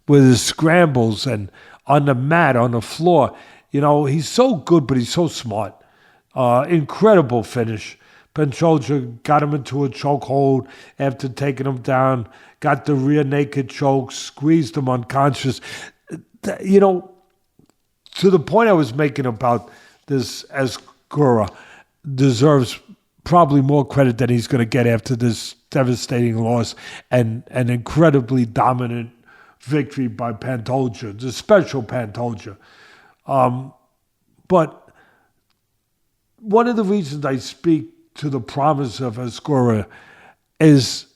with his scrambles and on the mat, on the floor. He's so good, but he's so smart. Incredible finish. Pantoja got him into a chokehold after taking him down, got the rear naked choke, squeezed him unconscious. You know, to the point I was making about this, Asakura deserves probably more credit than he's going to get after this devastating loss and an incredibly dominant victory by Pantoja, the special Pantoja. But one of the reasons I speak to the promise of Asakura is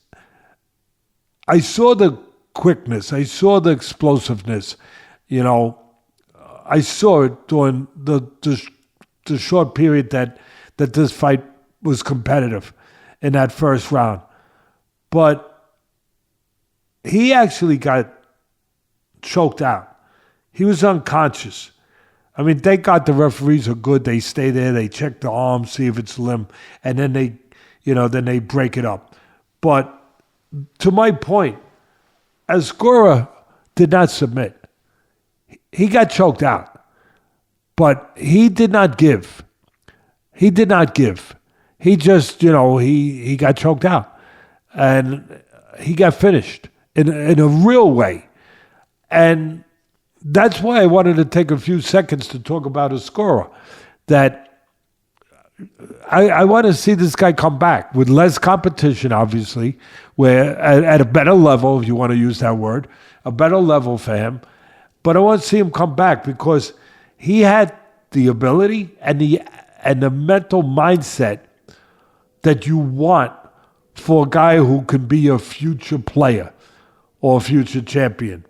I saw the quickness, I saw the explosiveness, you know, I saw it during the short period that this fight was competitive in that first round. But he actually got choked out. He was unconscious. I mean, thank God the referees are good. They stay there, they check the arm, see if it's limp, and then they break it up. But to my point, Asakura did not submit. He got choked out, but he did not give. He did not give. He just, he got choked out, and he got finished in a real way. And that's why I wanted to take a few seconds to talk about Asakura, that I want to see this guy come back with less competition, obviously, where at a better level, if you want to use that word, a better level for him. But I want to see him come back because he had the ability and the mental mindset that you want for a guy who can be a future player or a future champion.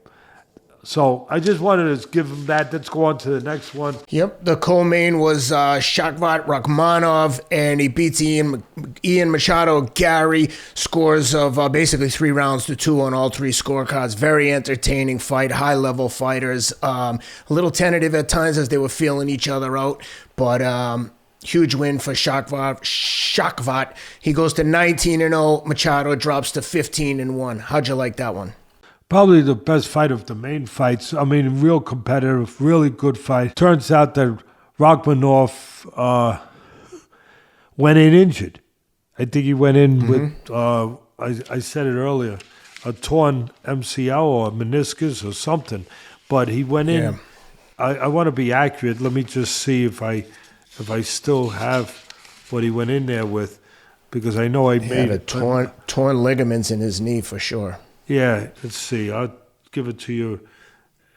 So I just wanted to give him that. Let's go on to the next one. Yep, the co-main was Shavkat Rakhmonov, and he beats Ian Machado Garry. Scores of basically 3-2 on all three scorecards. Very entertaining fight, high-level fighters. A little tentative at times as they were feeling each other out, but huge win for Shavkat. He goes to 19-0. Machado drops to 15-1. How'd you like that one? Probably the best fight of the main fights. I mean, real competitive, really good fight. Turns out that Rakhmonov went in injured. I think he went in with, I said it earlier, a torn MCL or a meniscus or something. But he went in. Yeah. I want to be accurate. Let me just see if I still have what he went in there with, because I know I made it. Torn ligaments in his knee for sure. Yeah, let's see. I'll give it to you.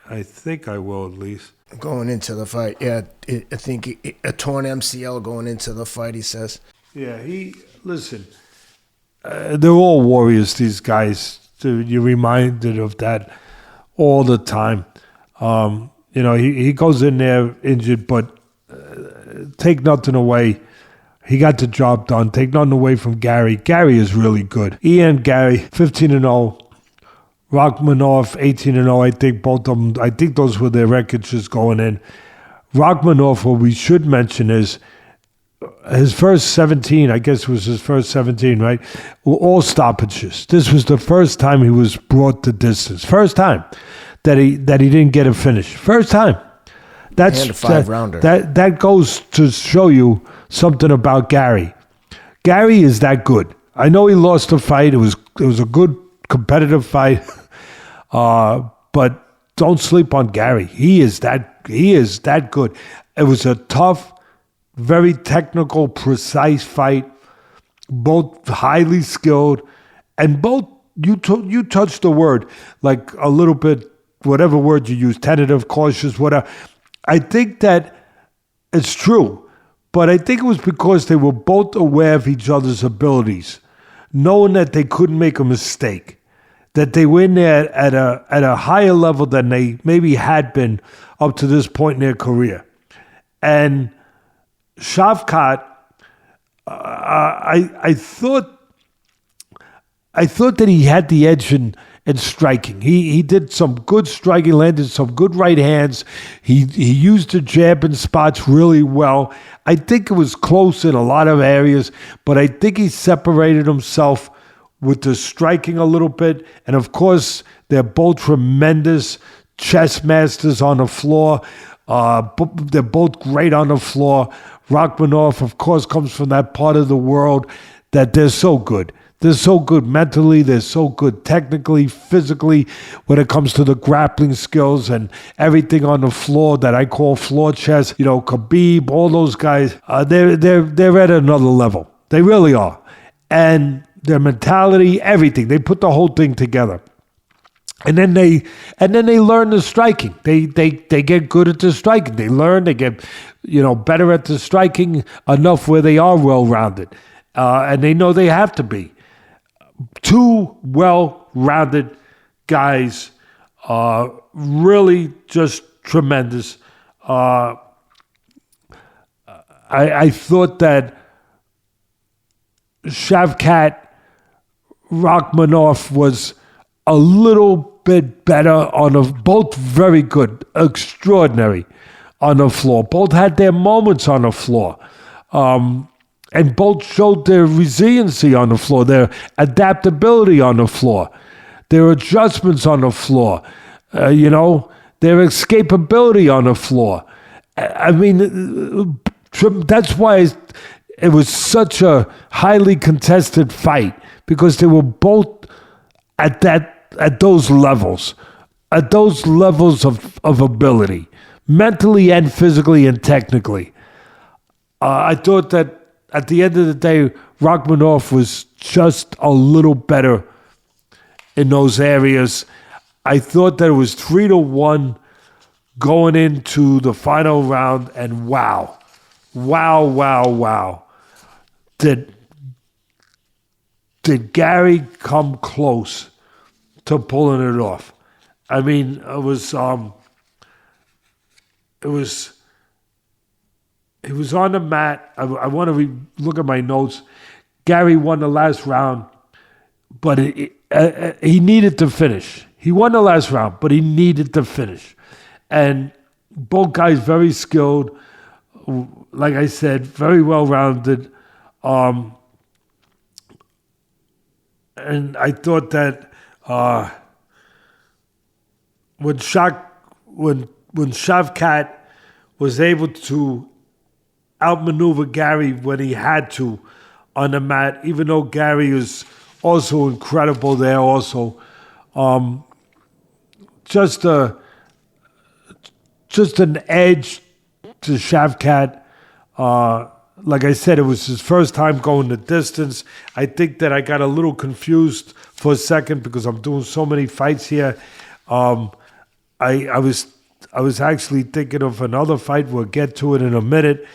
I think I will, at least. Going into the fight, yeah. I think a torn MCL going into the fight, he says. Yeah, listen, they're all warriors, these guys. You're reminded of that all the time. He goes in there injured, but take nothing away. He got the job done. Take nothing away from Garry. Garry is really good. Ian Garry, 15-0. Rakhmonov, 18-0. I think both of them, I think those were their records just going in. Rakhmonov, what we should mention is his first 17, I guess it was his first 17, right? Were all stoppages. This was the first time he was brought the distance. First time that he didn't get a finish. First time. That's and a 5-rounder. That goes to show you something about Garry. Garry is that good. I know he lost the fight. It was a good competitive fight, but don't sleep on Garry. He is that good. It was a tough, very technical, precise fight. Both highly skilled, and both you touched the word like a little bit, whatever word you use, tentative, cautious, whatever. I think that it's true, but I think it was because they were both aware of each other's abilities, knowing that they couldn't make a mistake, that they were in there at a higher level than they maybe had been up to this point in their career. And Shavkat, I thought that he had the edge in striking. He did some good striking, landed some good right hands. He used the jab in spots really well. I think it was close in a lot of areas, but I think he separated himself with the striking a little bit. And of course, they're both tremendous chess masters on the floor. They're both great on the floor. Rakhmonov, of course, comes from that part of the world that they're so good. They're so good mentally. They're so good technically, physically, when it comes to the grappling skills and everything on the floor that I call floor chess. Khabib, all those guys, they're at another level. They really are. And their mentality, everything, they put the whole thing together. And then they learn the striking. They get good at the striking. They get better at the striking enough where they are well-rounded. And they know they have to be. Two well-rounded guys, really just tremendous. I thought that Shavkat Rakhmonov was a little bit better both very good, extraordinary on the floor. Both had their moments on the floor. And both showed their resiliency on the floor, their adaptability on the floor, their adjustments on the floor, their escapability on the floor. I mean, that's why it was such a highly contested fight, because they were both at those levels of ability, mentally and physically and technically. I thought that at the end of the day, Rakhmonov was just a little better in those areas. I thought that it was 3-1 going into the final round, and wow. Did Garry come close to pulling it off? I mean, it was he was on the mat. I want to look at my notes. Garry won the last round, but he needed to finish. He won the last round, but he needed to finish. And both guys very skilled, like I said, very well-rounded. And I thought that when Shavkat was able to outmaneuver Garry when he had to on the mat, even though Garry is also incredible there also. Just an edge to Shavkat. Like I said, it was his first time going the distance. I think that I got a little confused for a second because I'm doing so many fights here. I was actually thinking of another fight. We'll get to it in a minute.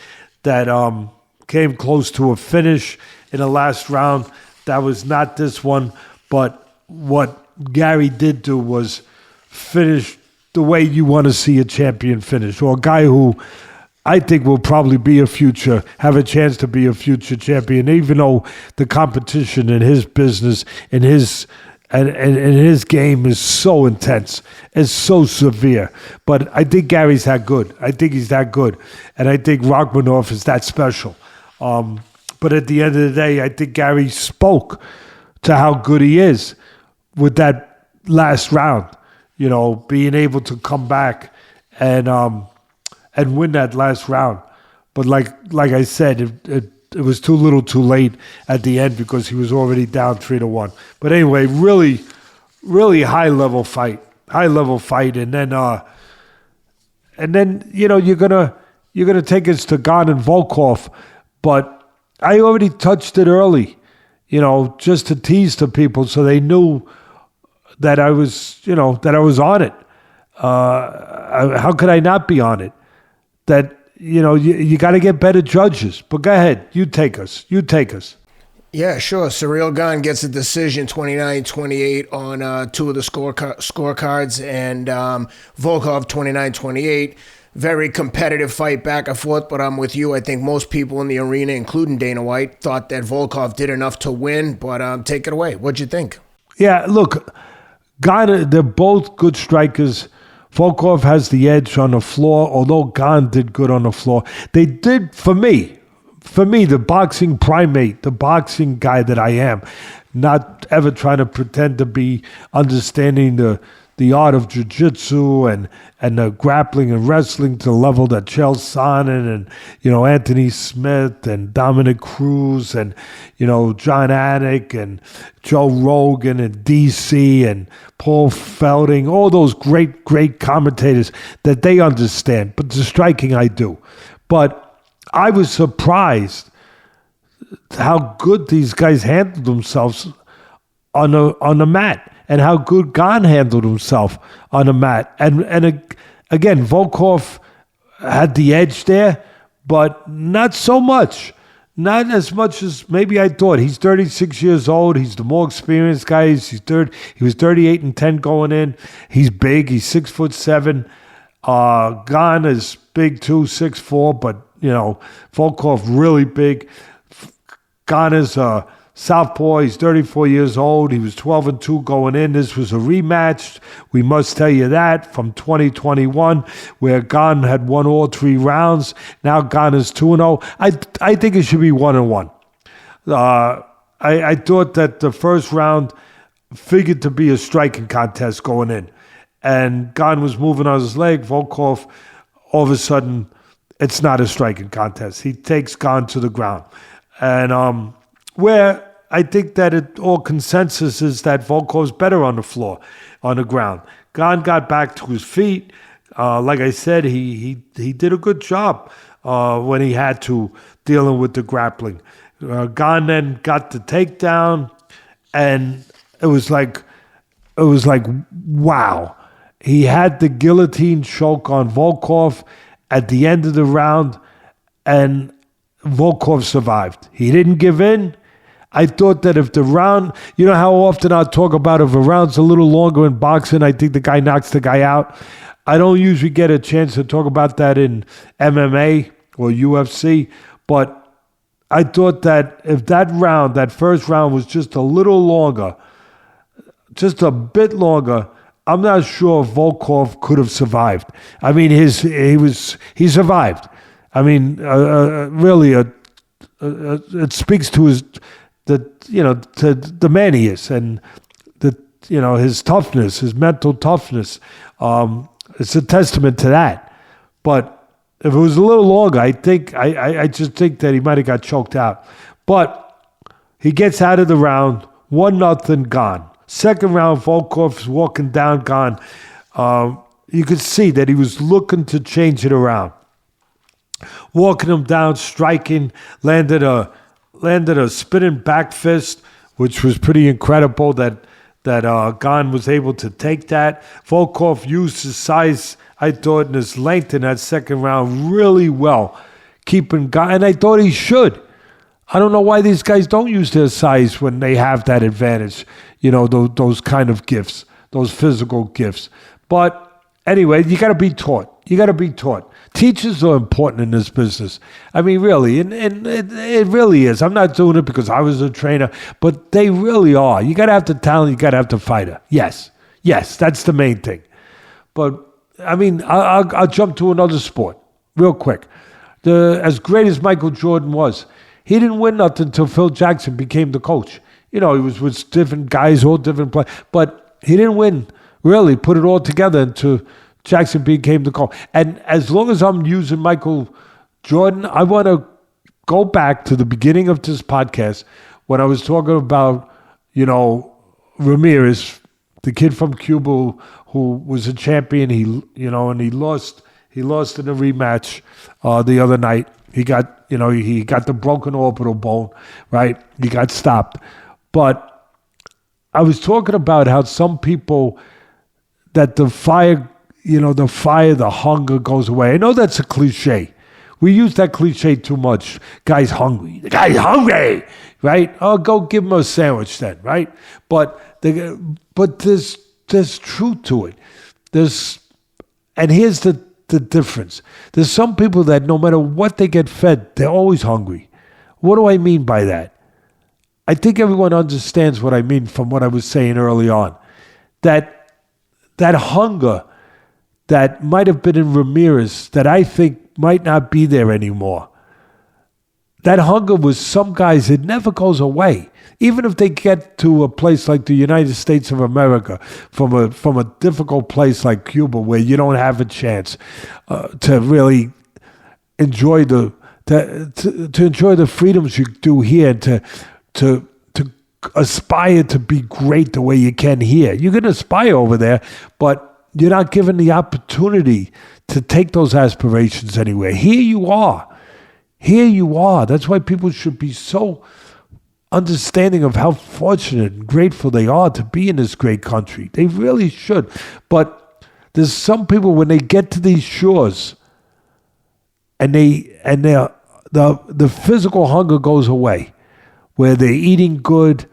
That came close to a finish in the last round. That was not this one. But what Garry did do was finish the way you want to see a champion finish, or a guy who I think will probably have a chance to be a future champion, even though the competition in his business, in his game is so intense, is so severe. But I think Garry's that good. I think he's that good. And I think Rakhmonov is that special. But at the end of the day, I think Garry spoke to how good he is with that last round, being able to come back and win that last round. But like I said, it was too little too late at the end because he was already down 3-1. But anyway, really, really high level fight. And then you're gonna take us to Gane and Volkov. But I already touched it early, just to tease the people so they knew that I was on it. How could I not be on it? That you got to get better judges. But go ahead. You take us. Yeah, sure. Ciryl Gane gets a decision 29-28 on two of the scorecards, and Volkov 29-28. Very competitive fight back and forth, but I'm with you. I think most people in the arena, including Dana White, thought that Volkov did enough to win, but take it away. What'd you think? Yeah, look, Gane, they're both good strikers. Volkov has the edge on the floor, although Gane did good on the floor. They did, for me, the boxing primate, the boxing guy that I am, not ever trying to pretend to be understanding the the art of jiu-jitsu and the grappling and wrestling to the level that Chael Sonnen and, Anthony Smith and Dominic Cruz and, John Anik and Joe Rogan and DC and Paul Felding, all those great, great commentators that they understand. But the striking, I do. But I was surprised how good these guys handled themselves on the mat, and how good Gane handled himself on the mat. And again, Volkov had the edge there, but not so much. Not as much as maybe I thought. He's 36 years old. He's the more experienced guy. He was 38-10 going in. He's big. He's 6'7". Gane is big too, 6'4", but Volkov really big. Gane is a southpaw. He's 34 years old. He was 12-2 going in. This was a rematch, we must tell you that, from 2021, where Gane had won all 3 rounds. Now Gane is 2-0. I think it should be 1-1. I thought that the first round figured to be a striking contest going in. And Gane was moving on his leg. Volkov, all of a sudden, it's not a striking contest. He takes Gane to the ground. And where I think that all consensus is that Volkov's better on the floor, on the ground. Gane got back to his feet. Like I said, he did a good job when he had to, dealing with the grappling. Gane then got the takedown, and it was like, wow. He had the guillotine choke on Volkov at the end of the round, and Volkov survived. He didn't give in. I thought that if the round, how often I talk about if a round's a little longer in boxing, I think the guy knocks the guy out. I don't usually get a chance to talk about that in MMA or UFC, but I thought that if that first round was just a little longer, just a bit longer, I'm not sure if Volkov could have survived. I mean, he survived. I mean, really, it speaks to to the man he is, and his toughness, his mental toughness. It's a testament to that. But if it was a little longer, I just think that he might have got choked out. But he gets out of the round, 1-0 Gane. Second round, Volkov's walking down Gane. You could see that he was looking to change it around. Walking him down, striking, landed a spinning back fist, which was pretty incredible that Gane was able to take that. Volkov used his size, I thought, and his length in that second round really well, keeping Gane, and I thought he should. I don't know why these guys don't use their size when they have that advantage, those kind of gifts, those physical gifts. But anyway, you got to be taught. Teachers are important in this business. I mean, really, and it really is. I'm not doing it because I was a trainer, but they really are. You got to have the talent. You got to have the fighter. Yes, that's the main thing. But I mean, I'll jump to another sport real quick. As great as Michael Jordan was, he didn't win nothing until Phil Jackson became the coach. He was with different guys, all different players, but he didn't win. Really, put it all together until Jackson became the coach. And as long as I'm using Michael Jordan, I want to go back to the beginning of this podcast when I was talking about, Ramirez, the kid from Cuba who was a champion. And he lost in a rematch the other night. He got the broken orbital bone, right? He got stopped. But I was talking about how some people, that the fire, the hunger goes away. I know that's a cliche. We use that cliche too much. Guy's hungry. The guy's hungry, right? Oh, go give him a sandwich then, right? But there's truth to it. And here's the difference. There's some people that no matter what they get fed, they're always hungry. What do I mean by that? I think everyone understands what I mean from what I was saying early on. That hunger that might have been in Ramirez, that I think might not be there anymore. that hunger with some guys, it never goes away. Even if they get to a place like the United States of America, from a difficult place like Cuba, where you don't have a chance to really enjoy to enjoy the freedoms you do here, to aspire to be great the way you can here. You can aspire over there, but you're not given the opportunity to take those aspirations anywhere. Here you are. Here you are. That's why people should be so understanding of how fortunate and grateful they are to be in this great country. They really should. But there's some people, when they get to these shores and the physical hunger goes away, where they're eating good,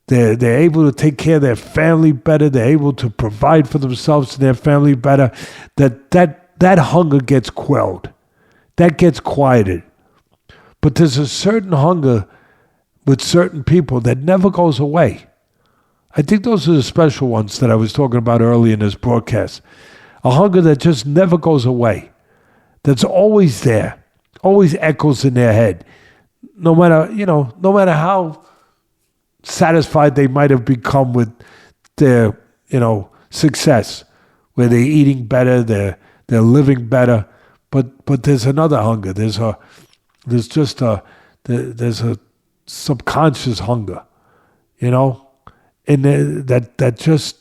they're able to take care of their family better, they're able to provide for themselves and their family better, that hunger gets quelled. That gets quieted. But there's a certain hunger with certain people that never goes away. I think those are the special ones that I was talking about earlier in this broadcast. A hunger that just never goes away. That's always there. Always echoes in their head. No matter how satisfied they might have become with their, success, where they're eating better, they're living better, but there's another hunger. There's a subconscious hunger, and that just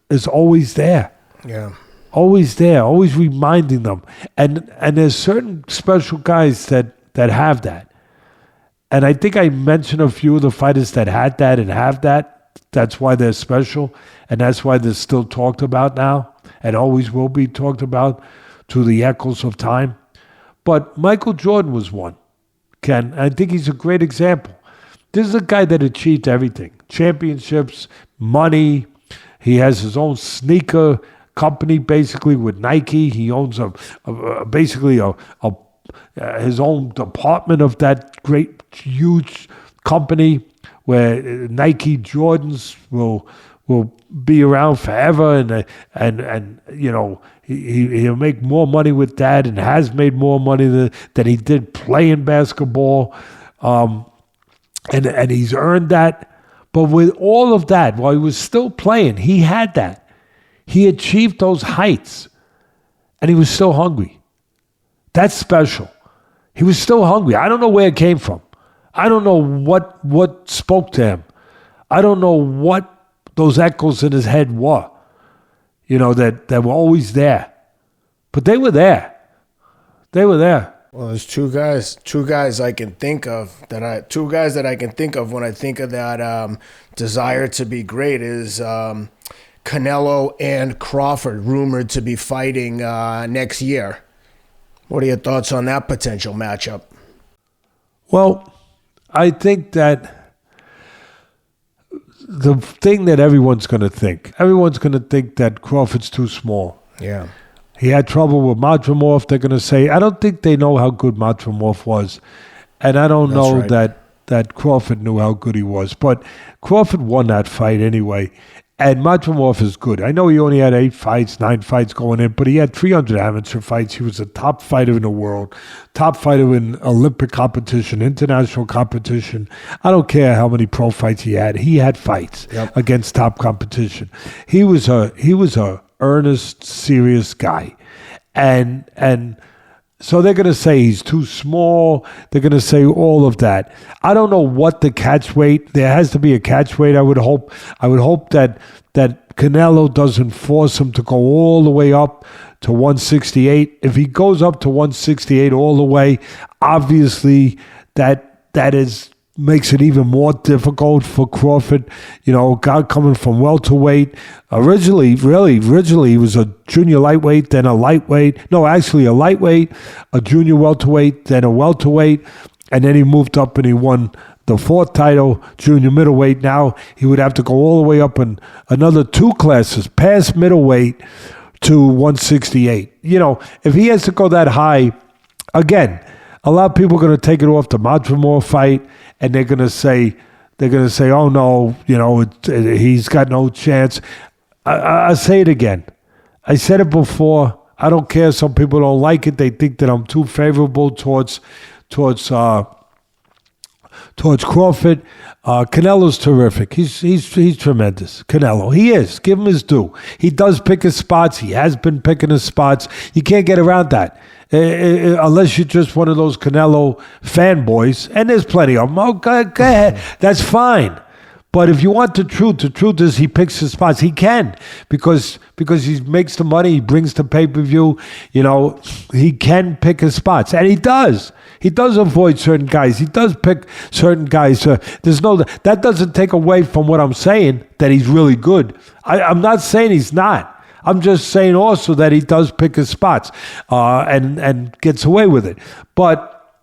is always there. Yeah. Always there, always reminding them. And there's certain special guys that have that. And I think I mentioned a few of the fighters that had that and have that. That's why they're special. And that's why they're still talked about now and always will be talked about through the echoes of time. But Michael Jordan was one, Ken. I think he's a great example. This is a guy that achieved everything. Championships, money. He has his own sneaker company, basically, with Nike. He owns his own department of that great, huge company where Nike Jordans will be around forever, and he'll make more money with that, and has made more money than he did playing basketball, and he's earned that. But with all of that, while he was still playing, he had that. He achieved those heights, and he was still hungry. That's special. He was still hungry. I don't know where it came from. I don't know what spoke to him. I don't know what those echoes in his head were, that were always there. But they were there. They were there. Well, there's two guys I can think of when I think of that desire to be great is Canelo and Crawford, rumored to be fighting next year. What are your thoughts on that potential matchup? Well, I think that the thing that everyone's going to think that Crawford's too small. Yeah. He had trouble with Madrimov. They're going to say, I don't think they know how good Madrimov was. And I don't know right. that Crawford knew how good he was. But Crawford won that fight anyway. And Madrimov is good. I know he only had 9 fights going in, but he had 300 amateur fights. He was a top fighter in the world, top fighter in Olympic competition, international competition. I don't care how many pro fights he had. He had fights against top competition. He was a earnest, serious guy. And so they're going to say he's too small. They're going to say all of that. I don't know what the catch weight. There has to be a catch weight. I would hope that Canelo doesn't force him to go all the way up to 168. If he goes up to 168 all the way, obviously that makes it even more difficult for Crawford. Guy coming from welterweight. Originally he was a junior lightweight, then a lightweight. No, actually a lightweight, a junior welterweight, then a welterweight. And then he moved up and he won the 4th title, junior middleweight. Now he would have to go all the way up in another 2 classes, past middleweight to 168. If he has to go that high, again, a lot of people are going to take it off the Madrimov fight, and they're going to say, oh no, he's got no chance. I say it again. I said it before. I don't care. Some people don't like it. They think that I'm too favorable towards towards Crawford. Canelo's terrific. He's tremendous. Canelo, he is. Give him his due. He does pick his spots. He has been picking his spots. You can't get around that. Unless you're just one of those Canelo fanboys, and there's plenty of them. Oh, go ahead. That's fine. But if you want the truth is he picks his spots. He can because he makes the money. He brings the pay-per-view. He can pick his spots, and he does. He does avoid certain guys. He does pick certain guys. That doesn't take away from what I'm saying that he's really good. I'm not saying he's not. I'm just saying also that he does pick his spots and gets away with it. But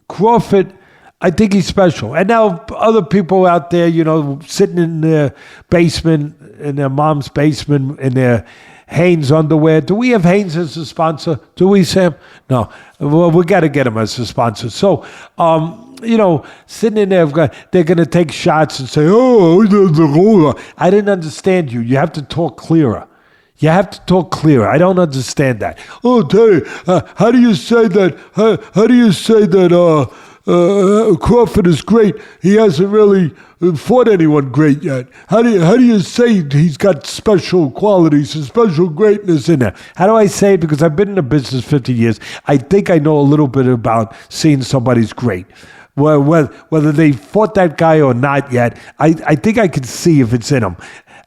Crawford, I think he's special. And now other people out there, sitting in their basement, in their mom's basement, in their Hanes underwear. Do we have Hanes as a sponsor? Do we, Sam? No. Well, we got to get him as a sponsor. So, sitting in there, they're going to take shots and say, I didn't understand you. You have to talk clearer. I don't understand that. Oh, Terry, how do you say that? How do you say that Crawford is great? He hasn't really fought anyone great yet. How do you say he's got special qualities and special greatness in there? How do I say it? Because I've been in the business 50 years. I think I know a little bit about seeing somebody's great. Whether they fought that guy or not yet, I think I can see if it's in them.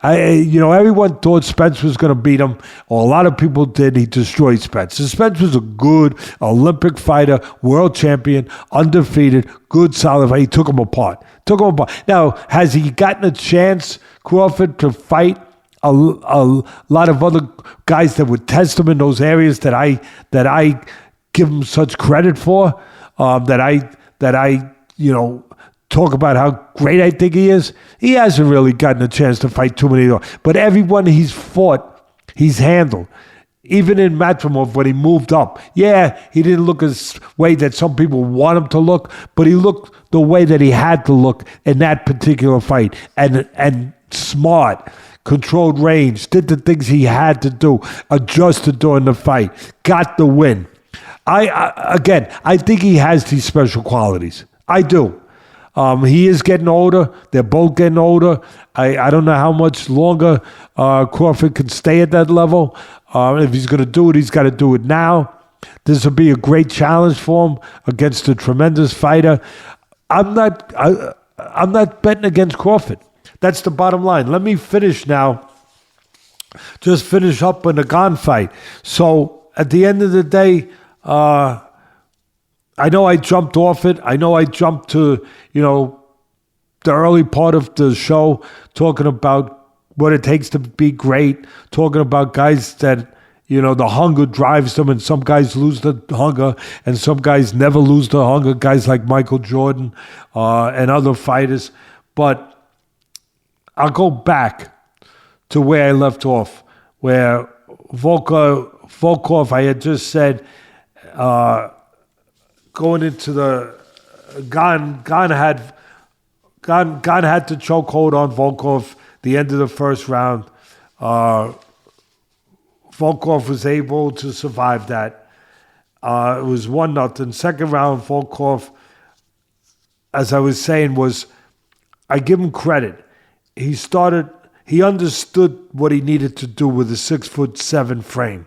Everyone thought Spence was going to beat him, or a lot of people did. He destroyed Spence. So Spence was a good Olympic fighter, world champion, undefeated, good, solid fight. He took him apart. Now, has he gotten a chance, Crawford, to fight a lot of other guys that would test him in those areas that I give him such credit for? That I talk about how great I think he is. He hasn't really gotten a chance to fight too many. But everyone he's fought, he's handled. Even in Rakhmonov, when he moved up. Yeah, he didn't look as way that some people want him to look, but he looked the way that he had to look in that particular fight. And smart, controlled range, did the things he had to do, adjusted during the fight, got the win. I think he has these special qualities. I do. He is getting older. They're both getting older. I don't know how much longer Crawford can stay at that level. If he's going to do it, he's got to do it now. This will be a great challenge for him against a tremendous fighter. I'm not betting against Crawford. That's the bottom line. Let me finish now. Just finish up in the Gane fight. So at the end of the day, I know I jumped off it. I know I jumped to, the early part of the show talking about what it takes to be great, talking about guys that, the hunger drives them, and some guys lose the hunger, and some guys never lose the hunger, guys like Michael Jordan and other fighters. But I'll go back to where I left off, where Volkov, I had just said, going into the Gane had the chokehold on Volkov the end of the first round. Volkov was able to survive that. It was 1-0. Second round, Volkov, as I was saying, I give him credit. He understood what he needed to do with a 6'7" frame.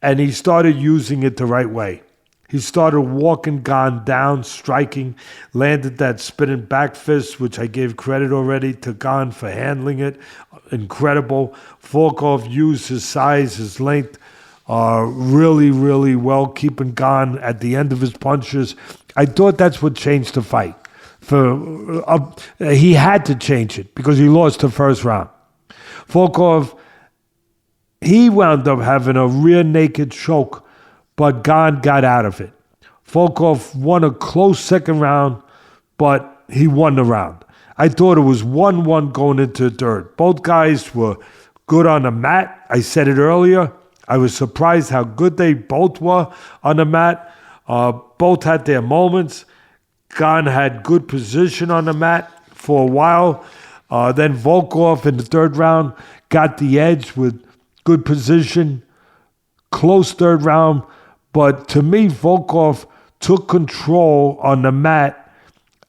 And he started using it the right way. He started walking Gane down, striking, landed that spinning back fist, which I gave credit already to Gane for handling it. Incredible. Volkov used his size, his length, really, really well, keeping Gane at the end of his punches. I thought that's what changed the fight. He had to change it because he lost the first round. Volkov, he wound up having a rear naked choke, but Gane got out of it. Volkov won a close second round, but he won the round. I thought it was 1-1 going into the third. Both guys were good on the mat. I said it earlier. I was surprised how good they both were on the mat. Both had their moments. Gane had good position on the mat for a while. Then Volkov in the third round got the edge with good position. Close third round. But to me, Volkov took control on the mat.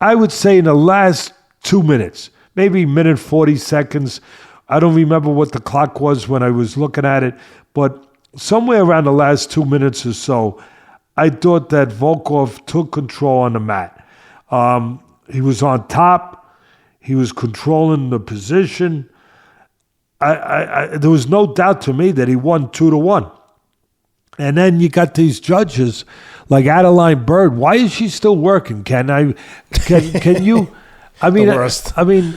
I would say in the last 2 minutes, maybe minute 40 seconds. I don't remember what the clock was when I was looking at it, but somewhere around the last 2 minutes or so, I thought that Volkov took control on the mat. He was on top. He was controlling the position. There was no doubt to me that he won 2-1. And then you got these judges like Adeline Bird. Why is she still working? Can you? I mean, The worst. I mean,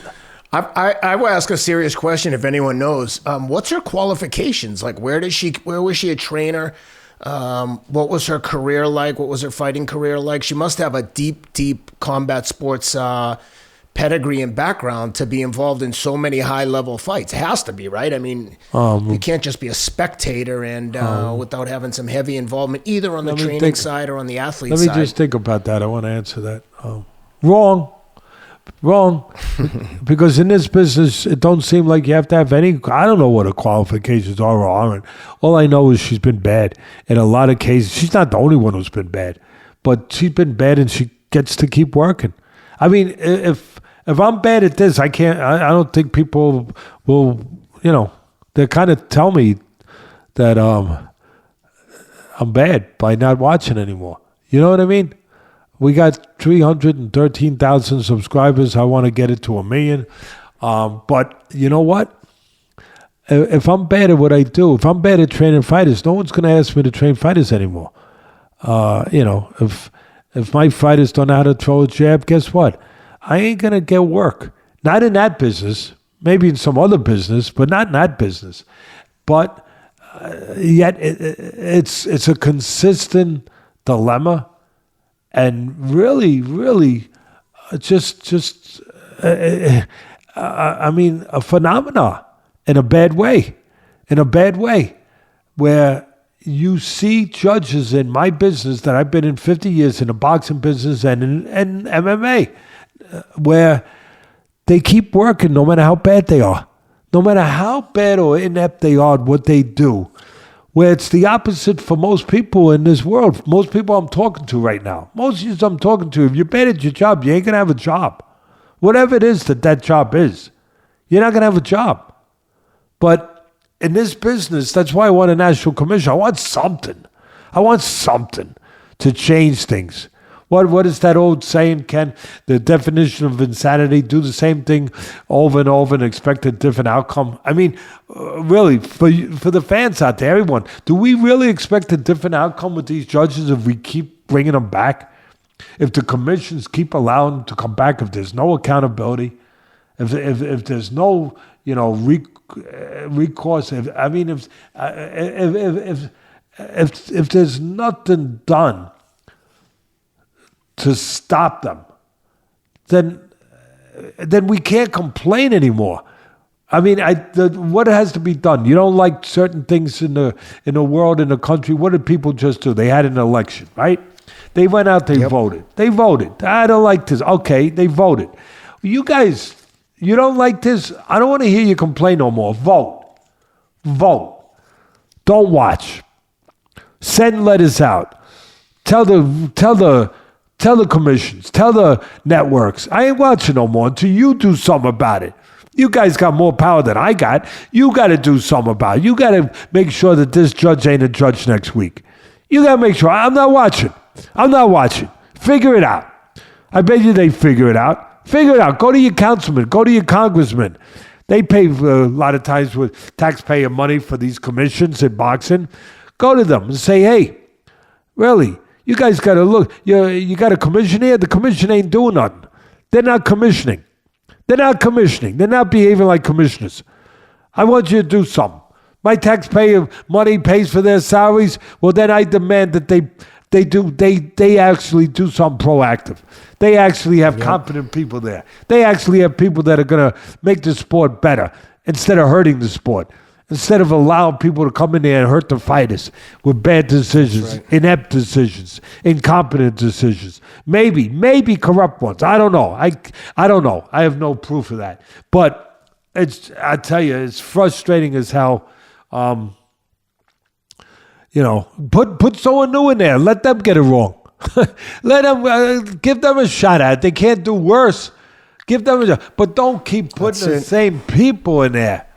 I will ask a serious question if anyone knows. What's her qualifications? Like, where was she a trainer? What was her career like? What was her fighting career like? She must have a deep combat sports pedigree and background to be involved in so many high-level fights. It has to be, right? I mean, you can't just be a spectator and without having some heavy involvement either on the training side or on the athlete side. Let me just think about that. I want to answer that. Wrong. Because in this business, it don't seem like you have to have any. I don't know what her qualifications are or aren't. All I know is she's been bad in a lot of cases. She's not the only one who's been bad, but she's been bad and she gets to keep working. I mean, if I'm bad at this, I can't. I don't think people will. They kind of tell me that I'm bad by not watching anymore. You know what I mean? We got 313,000 subscribers. I want to get it to 1 million. But you know what? If I'm bad at what I do, if I'm bad at training fighters, no one's going to ask me to train fighters anymore. If my fighters don't know how to throw a jab, guess what? I ain't going to get work. Not in that business. Maybe in some other business, but not in that business. But yet it's a consistent dilemma. And really, I mean, a phenomena in a bad way, where you see judges in my business that I've been in 50 years in the boxing business and in MMA, where they keep working no matter how bad they are, no matter how bad or inept they are at what they do. Where it's the opposite for most people in this world. Most people I'm talking to right now. Most of you I'm talking to, if you're bad at your job, you ain't going to have a job. Whatever it is that job is, you're not going to have a job. But in this business, that's why I want a national commission. I want something to change things. What is that old saying, Ken? The definition of insanity: do the same thing over and over and expect a different outcome. I mean, really, for the fans out there, everyone, do we really expect a different outcome with these judges if we keep bringing them back? If the commissions keep allowing them to come back, if there's no accountability, if there's no recourse, if there's nothing done to stop them, then we can't complain anymore. I mean, what has to be done? You don't like certain things in the world, in the country. What did people just do? They had an election, right? They went out, they voted. They voted. I don't like this. Okay, they voted. You guys, you don't like this? I don't want to hear you complain no more. Vote. Don't watch. Send letters out. Tell the commissions, tell the networks, I ain't watching no more until you do something about it. You guys got more power than I got. You got to do something about it. You got to make sure that this judge ain't a judge next week. You got to make sure. I'm not watching. Figure it out. I bet you they figure it out. Go to your councilman. Go to your congressman. They pay a lot of times with taxpayer money for these commissions in boxing. Go to them and say, hey, really, you guys got to look. You got a commission here. The commission ain't doing nothing. They're not commissioning. They're not behaving like commissioners. I want you to do something. My taxpayer money pays for their salaries. Well, then I demand that they actually do something proactive. They actually have competent people there. They actually have people that are going to make the sport better instead of hurting the sport. Instead of allowing people to come in there and hurt the fighters with bad decisions, inept decisions, incompetent decisions, maybe corrupt ones. I don't know. I don't know. I have no proof of that. But I tell you, it's frustrating as hell. Put someone new in there. Let them get it wrong. Let them, give them a shot at it. They can't do worse. Give them a shot. But don't keep putting the same people in there.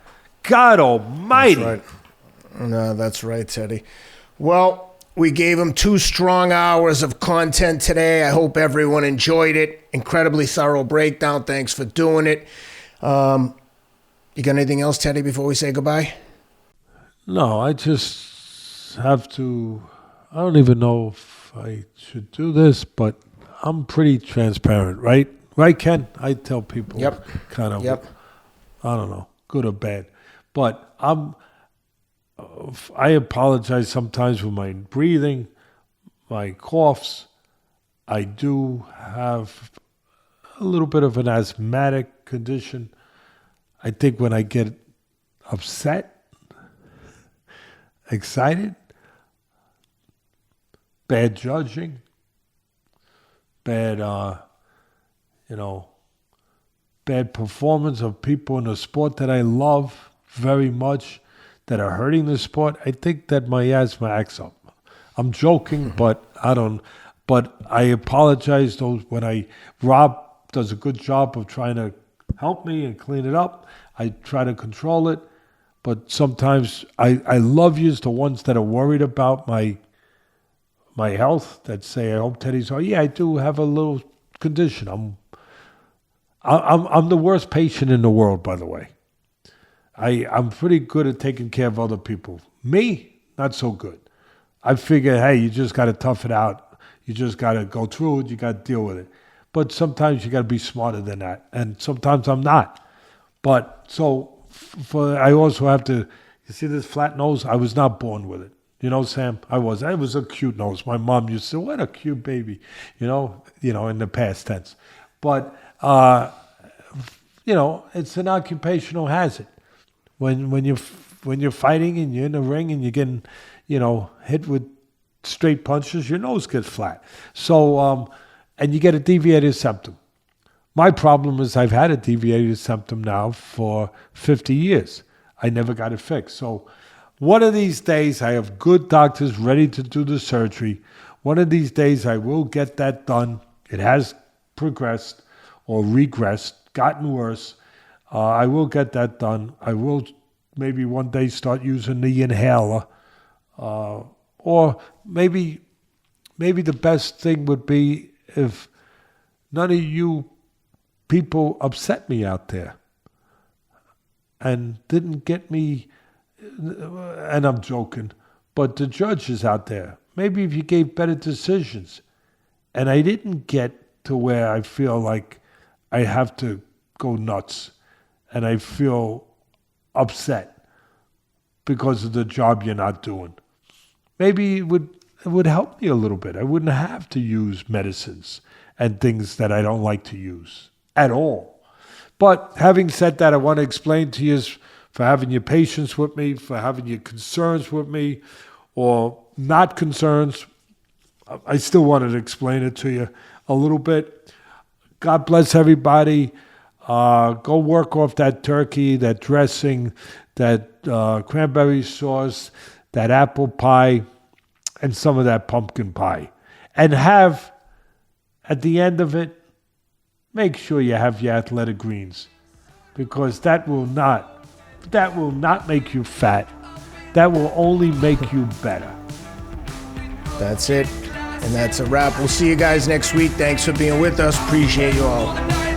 God almighty. That's right. No, that's right, Teddy. Well, we gave them 2 strong hours of content today. I hope everyone enjoyed it. Incredibly thorough breakdown. Thanks for doing it. You got anything else, Teddy, before we say goodbye? No, I just have to... I don't even know if I should do this, but I'm pretty transparent, right? Right, Ken? I tell people kind of, I don't know, good or bad. But I apologize sometimes for my breathing, my coughs. I do have a little bit of an asthmatic condition. I think when I get upset, excited, bad judging, bad, bad performance of people in a sport that I love very much, that are hurting the sport, I think that my asthma acts up. I'm joking, but I apologize when Rob does a good job of trying to help me and clean it up. I try to control it, but sometimes I love you, the ones that are worried about my health, that say, I hope Teddy's, I do have a little condition. I'm the worst patient in the world, by the way. I'm pretty good at taking care of other people. Me, not so good. I figure, hey, you just got to tough it out. You just got to go through it. You got to deal with it. But sometimes you got to be smarter than that. And sometimes I'm not. But so I also have to, you see this flat nose? I was not born with it. You know, Sam, I was a cute nose. My mom used to say, what a cute baby, in the past tense. But, it's an occupational hazard. When you're fighting and you're in the ring and you're getting, hit with straight punches, your nose gets flat. So, and you get a deviated septum. My problem is I've had a deviated septum now for 50 years. I never got it fixed. So one of these days I have good doctors ready to do the surgery. One of these days I will get that done. It has progressed or regressed, gotten worse. I will get that done. I will maybe one day start using the inhaler. Or maybe the best thing would be if none of you people upset me out there and didn't get me, and I'm joking, but the judges out there, maybe if you gave better decisions and I didn't get to where I feel like I have to go nuts and I feel upset because of the job you're not doing. Maybe it would help me a little bit. I wouldn't have to use medicines and things that I don't like to use at all. But having said that, I want to explain to you for having your patience with me, for having your concerns with me, or not concerns. I still wanted to explain it to you a little bit. God bless everybody. Go work off that turkey, that dressing, that cranberry sauce, that apple pie, and some of that pumpkin pie. And have, at the end of it, make sure you have your athletic greens, because that will not make you fat. That will only make you better. That's it. And that's a wrap. We'll see you guys next week. Thanks for being with us. Appreciate you all.